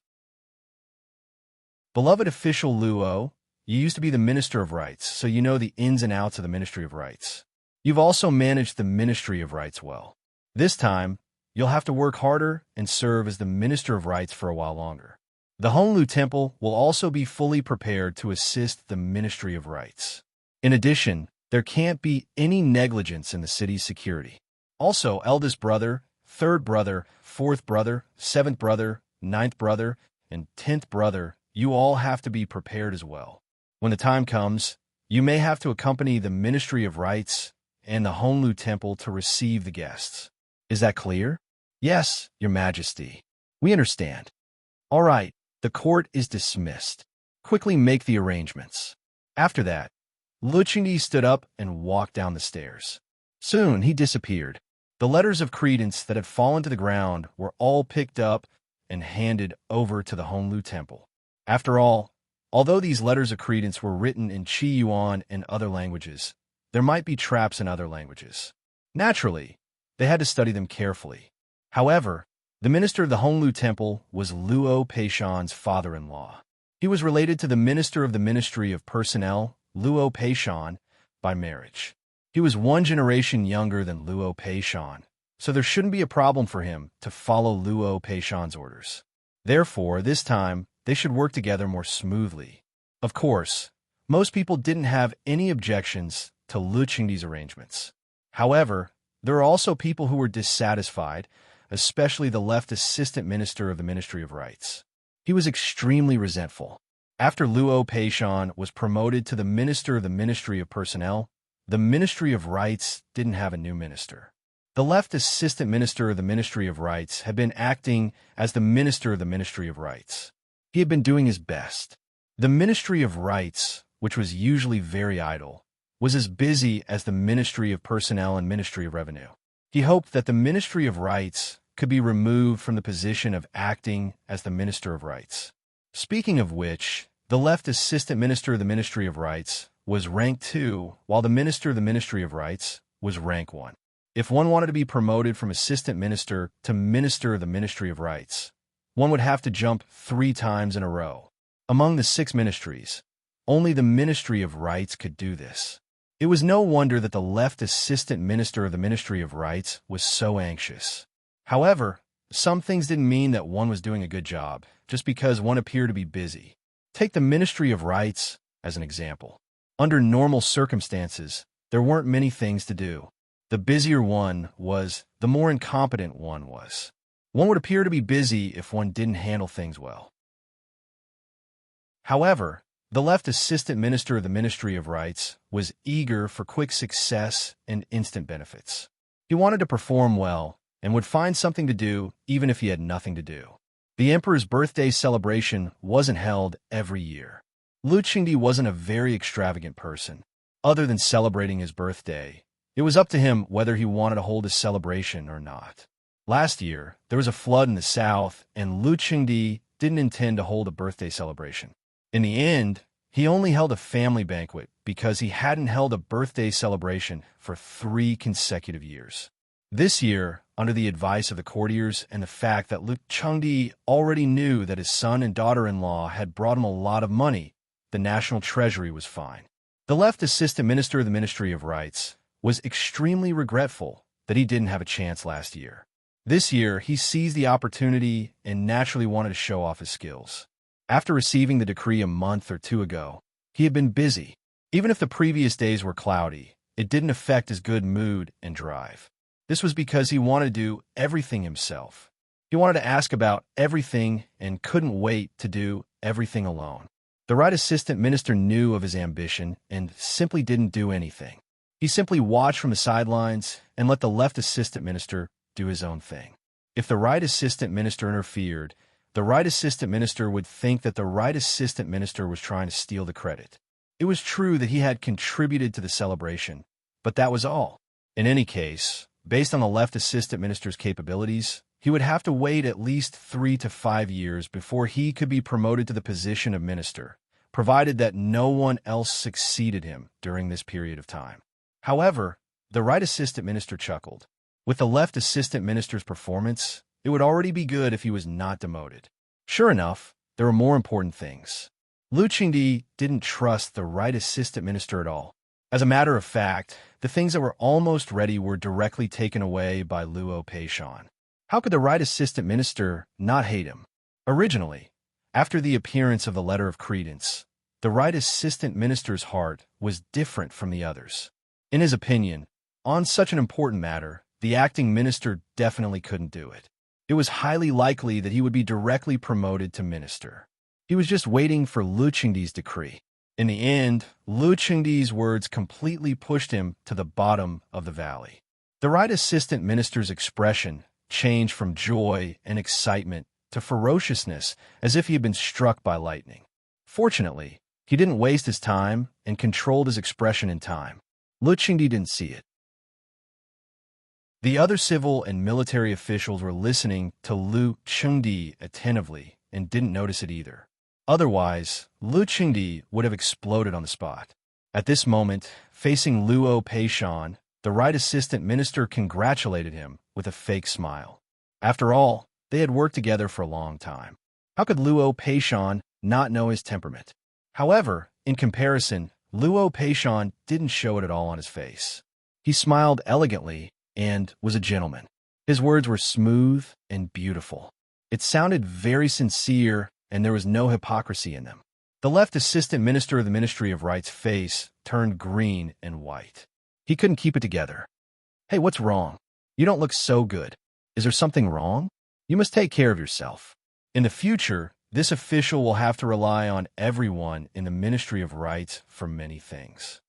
Beloved official Luo, you used to be the Minister of Rights, so you know the ins and outs of the Ministry of Rights. You've also managed the Ministry of Rights well. This time, you'll have to work harder and serve as the Minister of Rights for a while longer. The Honglu Temple will also be fully prepared to assist the Ministry of Rights. In addition, there can't be any negligence in the city's security. Also, eldest brother, third brother, fourth brother, seventh brother, ninth brother, and 10th brother, you all have to be prepared as well. When the time comes, you may have to accompany the Ministry of Rights and the Honglu Temple to receive the guests. Is that clear? Yes, Your Majesty. We understand. All right, the court is dismissed. Quickly make the arrangements. After that, Lu Qingdi stood up and walked down the stairs. Soon he disappeared. The letters of credence that had fallen to the ground were all picked up and handed over to the Honglu Temple. After all, although these letters of credence were written in Qi Yuan and other languages, there might be traps in other languages. Naturally, they had to study them carefully. However, the minister of the Honglu Temple was Luo Peishan's father-in-law. He was related to the minister of the Ministry of Personnel, Luo Peishan, by marriage. He was 1 generation younger than Luo Peishan, so there shouldn't be a problem for him to follow Luo Peishan's orders. Therefore, this time, they should work together more smoothly. Of course, most people didn't have any objections to Lu Qingdi's arrangements. However, there are also people who were dissatisfied, especially the left assistant minister of the Ministry of Rights. He was extremely resentful. After Luo Peishan was promoted to the Minister of the Ministry of Personnel, the Ministry of Rights didn't have a new minister. The left Assistant Minister of the Ministry of Rights had been acting as the Minister of the Ministry of Rights. He had been doing his best. The Ministry of Rights, which was usually very idle, was as busy as the Ministry of Personnel and Ministry of Revenue. He hoped that the Ministry of Rights could be removed from the position of acting as the Minister of Rights. Speaking of which, the left Assistant Minister of the Ministry of Rights was rank 2, while the Minister of the Ministry of Rights was rank 1. If one wanted to be promoted from Assistant Minister to Minister of the Ministry of Rights, one would have to jump 3 times in a row. Among the 6 ministries, only the Ministry of Rights could do this. It was no wonder that the left Assistant Minister of the Ministry of Rights was so anxious. However, some things didn't mean that one was doing a good job, just because one appeared to be busy. Take the Ministry of Rights as an example. Under normal circumstances, there weren't many things to do. The busier one was, the more incompetent one was. One would appear to be busy if one didn't handle things well. However, the left Assistant Minister of the Ministry of Rights was eager for quick success and instant benefits. He wanted to perform well and would find something to do even if he had nothing to do. The emperor's birthday celebration wasn't held every year. Lu Qingdi wasn't a very extravagant person. Other than celebrating his birthday, it was up to him whether he wanted to hold his celebration or not. Last year, there was a flood in the south, and Lu Qingdi didn't intend to hold a birthday celebration. In the end, he only held a family banquet because he hadn't held a birthday celebration for 3 consecutive years. This year, under the advice of the courtiers and the fact that Lu Qingdi already knew that his son and daughter-in-law had brought him a lot of money, the national treasury was fine. The left Assistant Minister of the Ministry of Rights was extremely regretful that he didn't have a chance last year. This year, he seized the opportunity and naturally wanted to show off his skills. After receiving the decree a month or 2 ago, he had been busy. Even if the previous days were cloudy, it didn't affect his good mood and drive. This was because he wanted to do everything himself. He wanted to ask about everything and couldn't wait to do everything alone. The right assistant minister knew of his ambition and simply didn't do anything. He simply watched from the sidelines and let the left assistant minister do his own thing. If the right assistant minister interfered, the right assistant minister would think that the right assistant minister was trying to steal the credit. It was true that he had contributed to the celebration, but that was all. In any case, based on the left assistant minister's capabilities, he would have to wait at least 3 to 5 years before he could be promoted to the position of minister, provided that no one else succeeded him during this period of time. However, the right assistant minister chuckled. With the left assistant minister's performance, it would already be good if he was not demoted. Sure enough, there were more important things. Lu Qingdi didn't trust the right assistant minister at all. As a matter of fact, the things that were almost ready were directly taken away by Luo Peishan. How could the right assistant minister not hate him? Originally, after the appearance of the letter of credence, the right assistant minister's heart was different from the others. In his opinion, on such an important matter, the acting minister definitely couldn't do it. It was highly likely that he would be directly promoted to minister. He was just waiting for Lu Qingdi's decree. In the end, Lu Qingdi's words completely pushed him to the bottom of the valley. The right assistant minister's expression changed from joy and excitement to ferociousness, as if he had been struck by lightning. Fortunately, he didn't waste his time and controlled his expression in time. Lu Qingdi didn't see it. The other civil and military officials were listening to Lu Qingdi attentively and didn't notice it either. Otherwise, Lu Qingdi would have exploded on the spot. At this moment, facing Luo Peishan, the right assistant minister congratulated him with a fake smile. After all, they had worked together for a long time. How could Luo Peishan not know his temperament? However, in comparison, Luo Peishan didn't show it at all on his face. He smiled elegantly and was a gentleman. His words were smooth and beautiful. It sounded very sincere, and there was no hypocrisy in them. The left assistant minister of the Ministry of Rights' face turned green and white. He couldn't keep it together. "Hey, what's wrong? You don't look so good. Is there something wrong? You must take care of yourself. In the future, This official will have to rely on everyone in the Ministry of Rights for many things.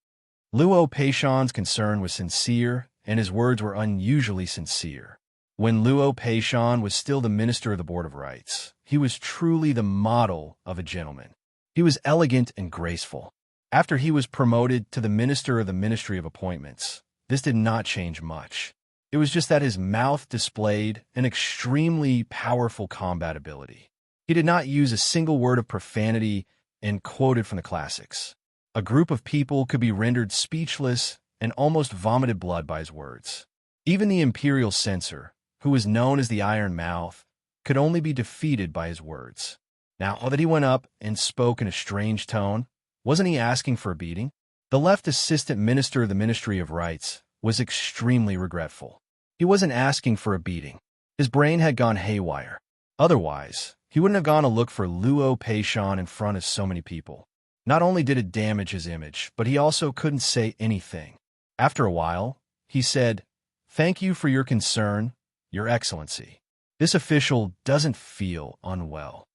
Luo Peishan's concern was sincere, and his words were unusually sincere. When Luo Peishan was still the Minister of the Board of Rights, he was truly the model of a gentleman. He was elegant and graceful. After he was promoted to the Minister of the Ministry of Appointments, this did not change much. It was just that his mouth displayed an extremely powerful combat ability. He did not use a single word of profanity and quoted from the classics. A group of people could be rendered speechless and almost vomited blood by his words. Even the imperial censor, who was known as the Iron Mouth, could only be defeated by his words. Now that he went up and spoke in a strange tone, wasn't he asking for a beating? The left assistant minister of the Ministry of Rights was extremely regretful. He wasn't asking for a beating. His brain had gone haywire. Otherwise, he wouldn't have gone to look for Luo Peishan in front of so many people. Not only did it damage his image, but he also couldn't say anything. After a while, he said, "Thank you for your concern, Your Excellency. This official doesn't feel unwell."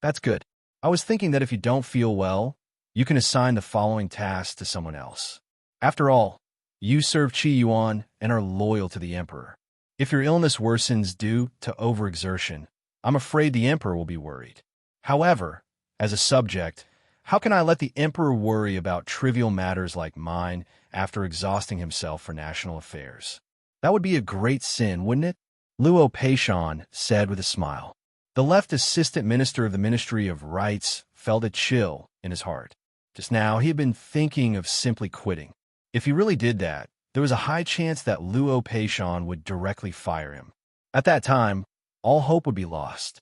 "That's good. I was thinking that if you don't feel well, you can assign the following tasks to someone else. After all, you serve Qi Yuan and are loyal to the Emperor. If your illness worsens due to overexertion, I'm afraid the Emperor will be worried. However, as a subject, how can I let the Emperor worry about trivial matters like mine after exhausting himself for national affairs? That would be a great sin, wouldn't it?" Luo Peishan said with a smile. The left assistant minister of the Ministry of Rights felt a chill in his heart. Just now, he had been thinking of simply quitting. If he really did that, there was a high chance that Luo Peishan would directly fire him. At that time, all hope would be lost.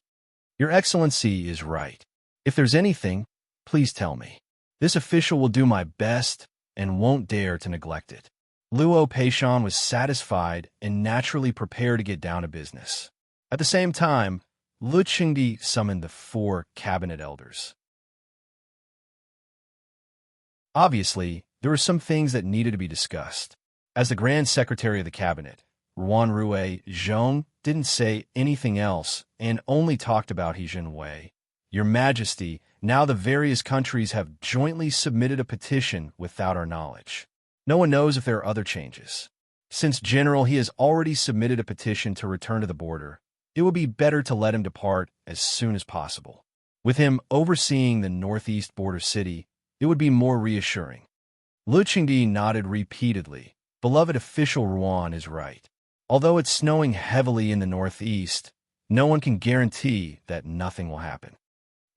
"Your Excellency is right. If there's anything, please tell me. This official will do my best and won't dare to neglect it." Luo Peishan was satisfied and naturally prepared to get down to business. At the same time, Lu Qingdi summoned the 4 cabinet elders. Obviously, there were some things that needed to be discussed. As the Grand Secretary of the Cabinet, Wanrui Zhong didn't say anything else and only talked about He Jinwei. "Your Majesty, now the various countries have jointly submitted a petition without our knowledge. No one knows if there are other changes. Since General he has already submitted a petition to return to the border, it would be better to let him depart as soon as possible. With him overseeing the northeast border city, it would be more reassuring." Lu Qingdi nodded repeatedly. Beloved official Ruan is right. Although it's snowing heavily in the northeast, no one can guarantee that nothing will happen.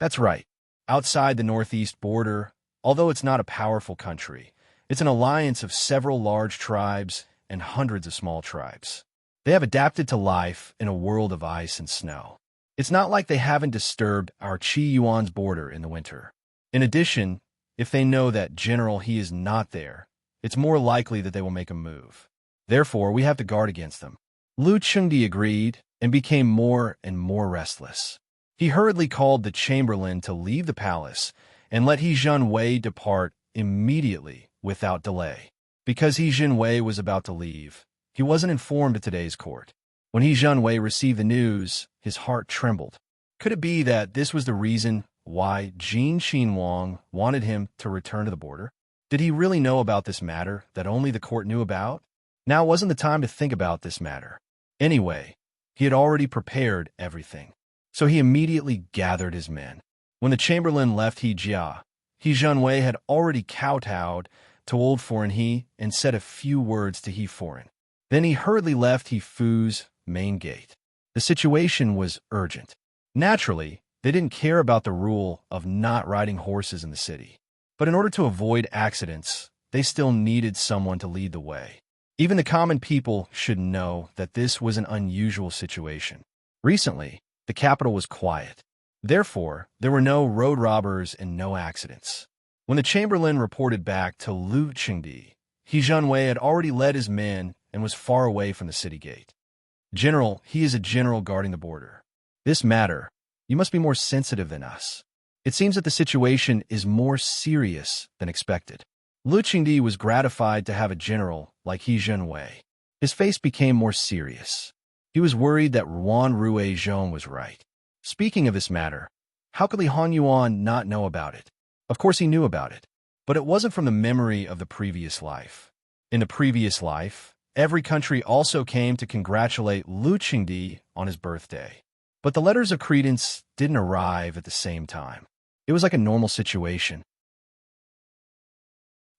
That's right. Outside the northeast border, although it's not a powerful country, it's an alliance of several large tribes and hundreds of small tribes. They have adapted to life in a world of ice and snow. It's not like they haven't disturbed our Qi Yuan's border in the winter. In addition, if they know that General He is not there, it's more likely that they will make a move. Therefore, we have to guard against them. Lu Qingdi agreed and became more and more restless. He hurriedly called the chamberlain to leave the palace and let He Jinwei depart immediately without delay. Because He Jinwei was about to leave, he wasn't informed of today's court. When He Jinwei received the news, his heart trembled. Could it be that this was the reason why Jin Qinhuang wanted him to return to the border? Did he really know about this matter that only the court knew about? Now wasn't the time to think about this matter. Anyway, he had already prepared everything. So he immediately gathered his men. When the chamberlain left He Jia, He Jinwei had already kowtowed to Old Foreign He and said a few words to He Foreign. Then he hurriedly left He Fu's main gate. The situation was urgent. Naturally, they didn't care about the rule of not riding horses in the city. But in order to avoid accidents, they still needed someone to lead the way. Even the common people should know that this was an unusual situation. Recently, the capital was quiet. Therefore, there were no road robbers and no accidents. When the chamberlain reported back to Lu Qingdi, He Jinwei had already led his men and was far away from the city gate. "General, he is a general guarding the border. This matter, you must be more sensitive than us. It seems that the situation is more serious than expected." Lu Qingdi was gratified to have a general like He Jinwei. His face became more serious. He was worried that Wanrui Zhong was right. Speaking of this matter, How could Li Honyuan not know about it? Of course he knew about it, but it wasn't from the memory of the previous life. In the previous life, every country also came to congratulate Lu Qingdi on his birthday. But the letters of credence didn't arrive at the same time. It was like a normal situation.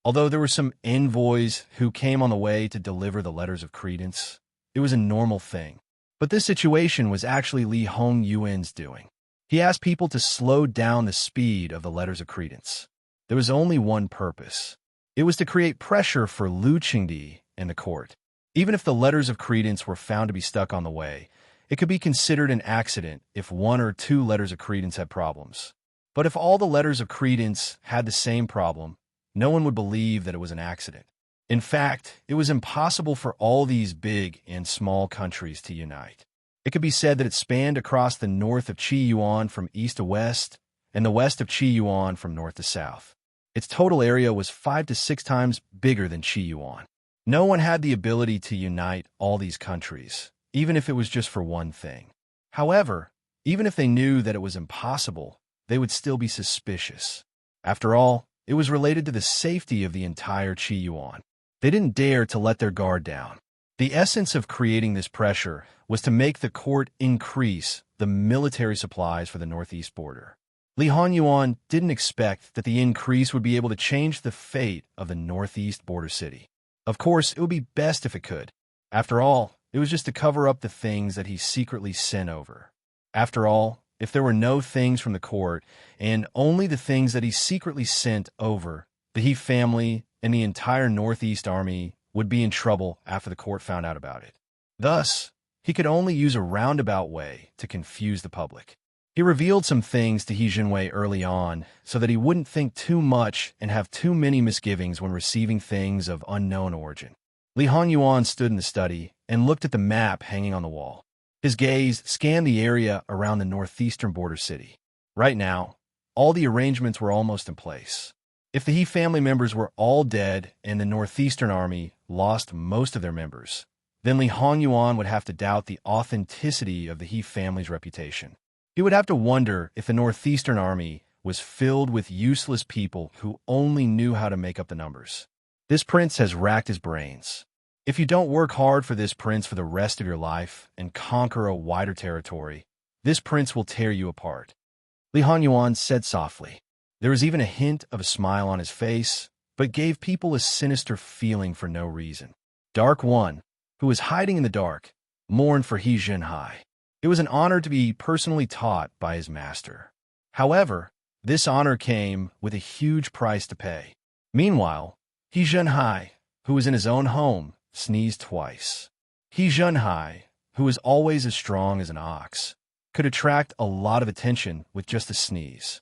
Although there were some envoys who came on the way to deliver the letters of credence, it was a normal thing. But this situation was actually Li Hongyuan's doing. He asked people to slow down the speed of the letters of credence. There was only one purpose. It was to create pressure for Lu Qingdi and the court. Even if the letters of credence were found to be stuck on the way, it could be considered an accident if one or two letters of credence had problems. But if all the letters of credence had the same problem, no one would believe that it was an accident. In fact, it was impossible for all these big and small countries to unite. It could be said that it spanned across the north of Qi Yuan from east to west, and the west of Qi Yuan from north to south. Its total area was 5 to 6 times bigger than Qi Yuan. No one had the ability to unite all these countries, even if it was just for one thing. However, even if they knew that it was impossible, they would still be suspicious. After all, it was related to the safety of the entire Qi Yuan. They didn't dare to let their guard down. The essence of creating this pressure was to make the court increase the military supplies for the northeast border. Li Honyuan didn't expect that the increase would be able to change the fate of the northeast border city. Of course, it would be best if it could. After all, it was just to cover up the things that he secretly sent over. After all, if there were no things from the court, and only the things that he secretly sent over, the He family and the entire Northeast Army would be in trouble after the court found out about it. Thus, he could only use a roundabout way to confuse the public. He revealed some things to He Jinwei early on so that he wouldn't think too much and have too many misgivings when receiving things of unknown origin. Li Honyuan stood in the study and looked at the map hanging on the wall. His gaze scanned the area around the northeastern border city. Right now, all the arrangements were almost in place. If the He family members were all dead and the northeastern army lost most of their members, then Li Honyuan would have to doubt the authenticity of the He family's reputation. He would have to wonder if the northeastern army was filled with useless people who only knew how to make up the numbers. This prince has racked his brains. If you don't work hard for this prince for the rest of your life and conquer a wider territory, this prince will tear you apart. Li Honyuan said softly. There was even a hint of a smile on his face, but gave people a sinister feeling for no reason. Dark One, who was hiding in the dark, mourned for He Jinhai. It was an honor to be personally taught by his master. However, this honor came with a huge price to pay. Meanwhile, He Jinhai, who was in his own home, sneezed twice. He Jinhai, who was always as strong as an ox, could attract a lot of attention with just a sneeze.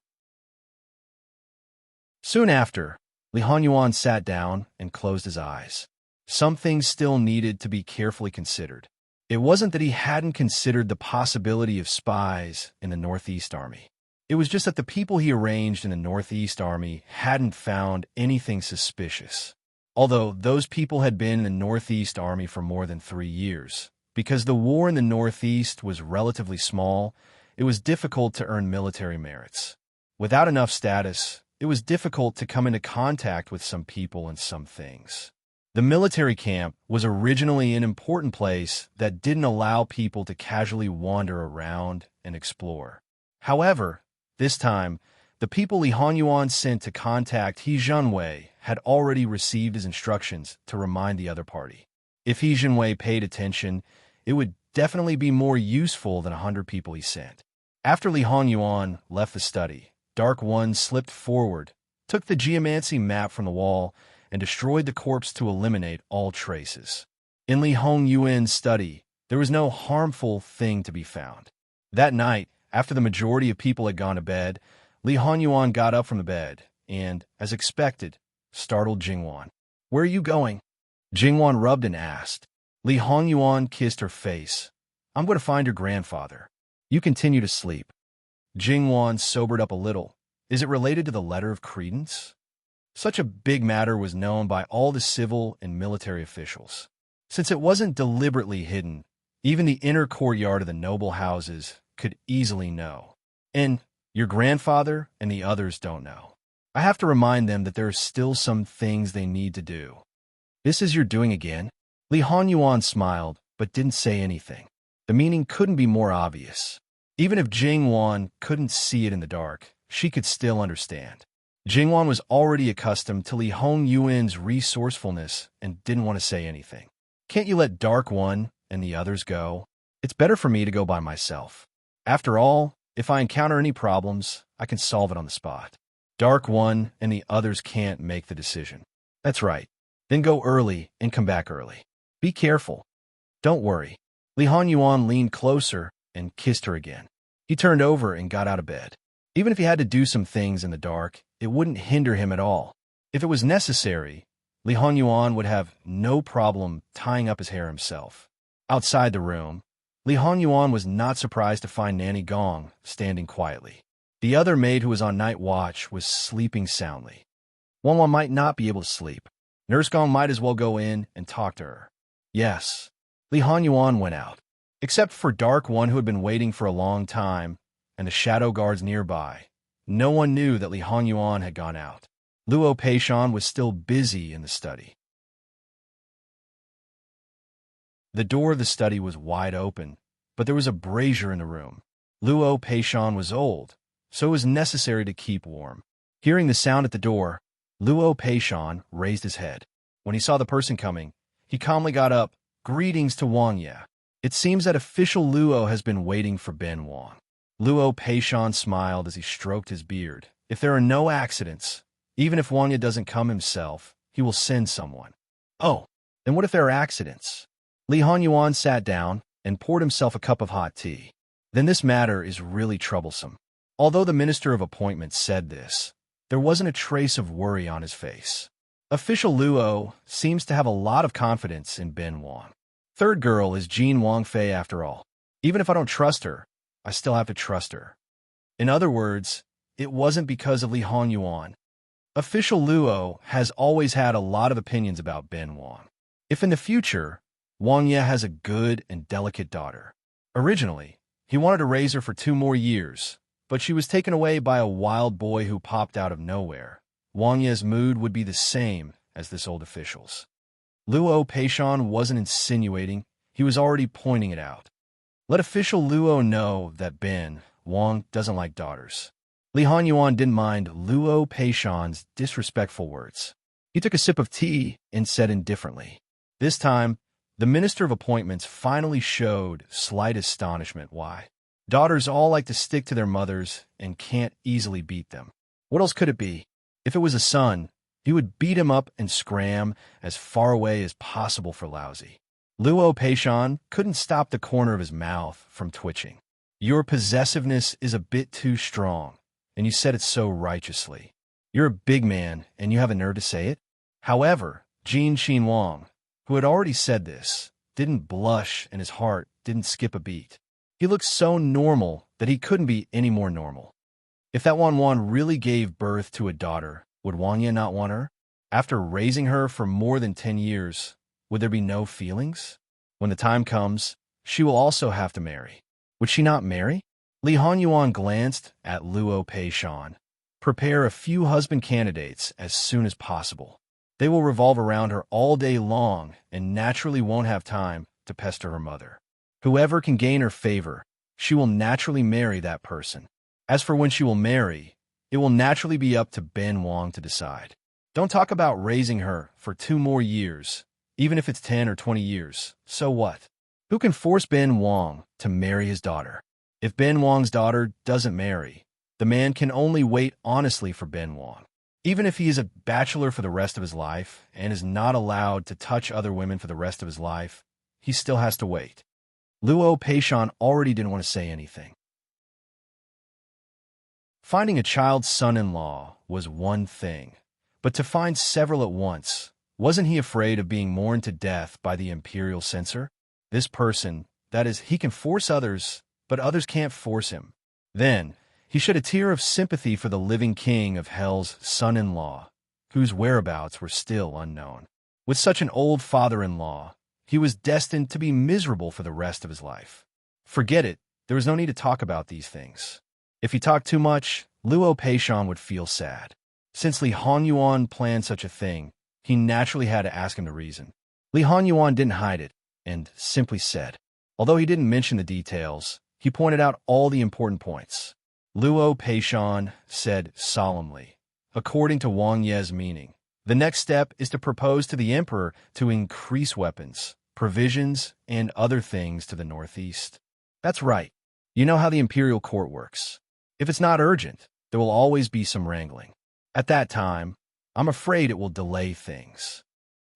Soon after, Li Honyuan sat down and closed his eyes. Some things still needed to be carefully considered. It wasn't that he hadn't considered the possibility of spies in the Northeast Army. It was just that the people he arranged in the Northeast Army hadn't found anything suspicious. Although those people had been in the Northeast Army for more than 3 years. Because the war in the Northeast was relatively small, it was difficult to earn military merits. Without enough status, it was difficult to come into contact with some people and some things. The military camp was originally an important place that didn't allow people to casually wander around and explore. However, this time, the people Li Honyuan sent to contact He Jinwei had already received his instructions to remind the other party. If He Jinwei paid attention, it would definitely be more useful than 100 people he sent. After Li Honyuan left the study, Dark One slipped forward, took the geomancy map from the wall, and destroyed the corpse to eliminate all traces. In Li Hongyuan's study, there was no harmful thing to be found. That night, after the majority of people had gone to bed, Li Honyuan got up from the bed and, as expected, startled Jingwan. "Where are you going?" Jingwan rubbed and asked. Li Honyuan kissed her face. "I'm going to find your grandfather. You continue to sleep." Jingwan sobered up a little. Is it related to the letter of credence? Such a big matter was known by all the civil and military officials. Since it wasn't deliberately hidden, even the inner courtyard of the noble houses could easily know. And Your grandfather and the others don't know. I have to remind them that there are still some things they need to do. This is your doing again? Li Hanyuan smiled, but didn't say anything. The meaning couldn't be more obvious. Even if Jingwan couldn't see it in the dark, she could still understand. Jingwan was already accustomed to Li Hongyuan's resourcefulness and didn't want to say anything. Can't you let Dark One and the others go? It's better for me to go by myself. After all, if I encounter any problems, I can solve it on the spot. Dark One and the others can't make the decision. That's right. Then go early and come back early. Be careful. Don't worry. Li Hanyuan leaned closer and kissed her again. He turned over and got out of bed. Even if he had to do some things in the dark, it wouldn't hinder him at all. If it was necessary, Li Hanyuan would have no problem tying up his hair himself. Outside the room, Li Hanyuan was not surprised to find Nanny Gong standing quietly. The other maid who was on night watch was sleeping soundly. Wang might not be able to sleep. Nurse Gong might as well go in and talk to her. Yes. Li Hanyuan went out. Except for Dark One, who had been waiting for a long time, and the shadow guards nearby, no one knew that Li Hanyuan had gone out. Luo Peishan was still busy in the study. The door of the study was wide open, but there was a brazier in the room. Luo Peishan was old, so it was necessary to keep warm. Hearing the sound at the door, Luo Peishan raised his head. When he saw the person coming, he calmly got up. Greetings to Wang Ye. It seems that official Luo has been waiting for Ben Wang. Luo Peishan smiled as he stroked his beard. If there are no accidents, even if Wang Ye doesn't come himself, he will send someone. Oh, then what if there are accidents? Li Hanyuan sat down and poured himself a cup of hot tea. Then this matter is really troublesome. Although the Minister of Appointments said this, there wasn't a trace of worry on his face. Official Luo seems to have a lot of confidence in Ben Wang. Third girl is Jean Wangfei after all. Even if I don't trust her, I still have to trust her. In other words, it wasn't because of Li Hanyuan. Official Luo has always had a lot of opinions about Ben Wang. If in the future, Wang Ye has a good and delicate daughter. Originally, he wanted to raise her for 2 more years, but she was taken away by a wild boy who popped out of nowhere. Wang Ye's mood would be the same as this old official's. Luo Peishan wasn't insinuating, he was already pointing it out. Let official Luo know that Ben Wang doesn't like daughters. Li Hanyuan didn't mind Luo Peishan's disrespectful words. He took a sip of tea and said indifferently. This time, the Minister of Appointments finally showed slight astonishment. Why? Daughters all like to stick to their mothers and can't easily beat them. What else could it be? If it was a son, he would beat him up and scram as far away as possible for lousy. Luo Peishan couldn't stop the corner of his mouth from twitching. Your possessiveness is a bit too strong, and you said it so righteously. You're a big man, and you have a nerve to say it? However, Jin Xinwang, who had already said this, didn't blush and his heart didn't skip a beat. He looked so normal that he couldn't be any more normal. If that Wan really gave birth to a daughter, would Wang Ye not want her? After raising her for more than 10 years, would there be no feelings? When the time comes, she will also have to marry. Would she not marry? Li Hanyuan glanced at Luo Peishan. Prepare a few husband candidates as soon as possible. They will revolve around her all day long and naturally won't have time to pester her mother. Whoever can gain her favor, she will naturally marry that person. As for when she will marry, it will naturally be up to Ben Wang to decide. Don't talk about raising her for 2 more years, even if it's 10 or 20 years. So what? Who can force Ben Wang to marry his daughter? If Ben Wang's daughter doesn't marry, the man can only wait honestly for Ben Wang. Even if he is a bachelor for the rest of his life and is not allowed to touch other women for the rest of his life, he still has to wait. Luo Peishan already didn't want to say anything. Finding a child's son-in-law was one thing, but to find several at once, wasn't he afraid of being mourned to death by the imperial censor? This person, that is, he can force others, but others can't force him. Then, he shed a tear of sympathy for the living king of hell's son-in-law, whose whereabouts were still unknown. With such an old father-in-law, he was destined to be miserable for the rest of his life. Forget it, there was no need to talk about these things. If he talked too much, Luo Peishan would feel sad. Since Li Honyuan planned such a thing, he naturally had to ask him to reason. Li Honyuan didn't hide it, and simply said. Although he didn't mention the details, he pointed out all the important points. Luo Peishan said solemnly, according to Wang Ye's meaning, the next step is to propose to the emperor to increase weapons, provisions, and other things to the northeast. That's right. You know how the imperial court works. If it's not urgent, there will always be some wrangling. At that time, I'm afraid it will delay things.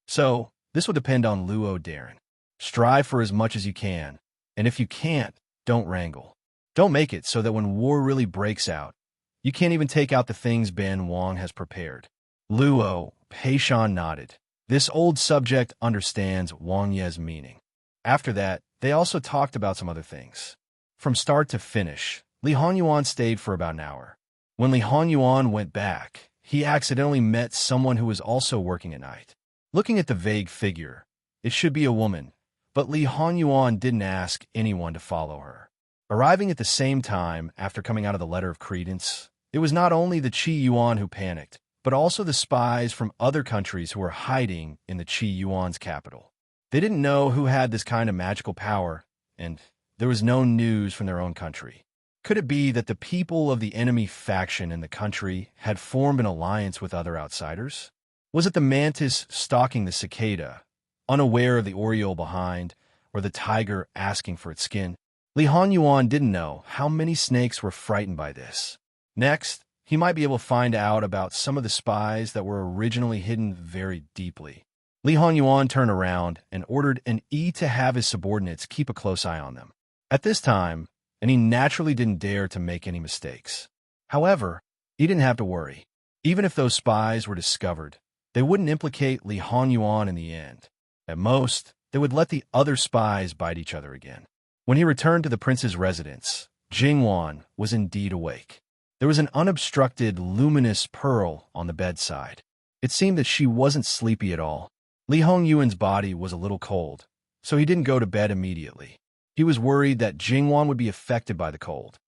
So, this will depend on Luo Darren. Strive for as much as you can, and if you can't, don't wrangle. Don't make it so that when war really breaks out, you can't even take out the things Ben Wang has prepared. Luo Peishan nodded. This old subject understands Wang Ye's meaning. After that, they also talked about some other things. From start to finish, Li Honyuan stayed for about an hour. When Li Honyuan went back, he accidentally met someone who was also working at night. Looking at the vague figure, it should be a woman, but Li Honyuan didn't ask anyone to follow her. Arriving at the same time after coming out of the letter of credence, it was not only the Qi Yuan who panicked, but also the spies from other countries who were hiding in the Qi Yuan's capital. They didn't know who had this kind of magical power, and there was no news from their own country. Could it be that the people of the enemy faction in the country had formed an alliance with other outsiders? Was it the mantis stalking the cicada, unaware of the oriole behind, or the tiger asking for its skin? Li Honyuan didn't know how many snakes were frightened by this. Next, he might be able to find out about some of the spies that were originally hidden very deeply. Li Honyuan turned around and ordered an E to have his subordinates keep a close eye on them. At this time, and he naturally didn't dare to make any mistakes. However, he didn't have to worry. Even if those spies were discovered, they wouldn't implicate Li Honyuan in the end. At most, they would let the other spies bite each other again. When he returned to the prince's residence, Jingwan was indeed awake. There was an unobstructed, luminous pearl on the bedside. It seemed that she wasn't sleepy at all. Li Hongyuan's body was a little cold, so he didn't go to bed immediately. He was worried that Jingwan would be affected by the cold.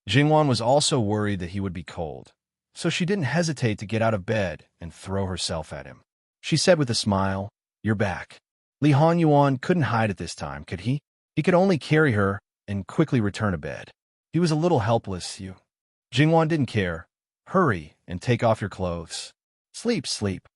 Jingwan was also worried that he would be cold, so she didn't hesitate to get out of bed and throw herself at him. She said with a smile, "You're back." Li Honyuan couldn't hide at this time, could he? He could only carry her and quickly return to bed. He was a little helpless, Jingwan didn't care. Hurry and take off your clothes. Sleep, sleep.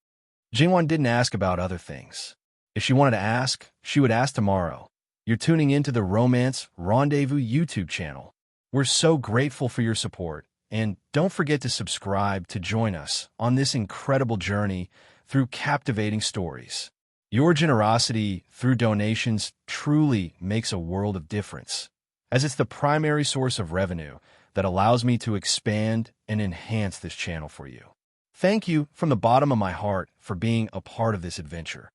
Jingwan didn't ask about other things. If she wanted to ask, she would ask tomorrow. You're tuning into the Romance Rendezvous YouTube channel. We're so grateful for your support, and don't forget to subscribe to join us on this incredible journey through captivating stories. Your generosity through donations truly makes a world of difference, as it's the primary source of revenue that allows me to expand and enhance this channel for you. Thank you from the bottom of my heart for being a part of this adventure.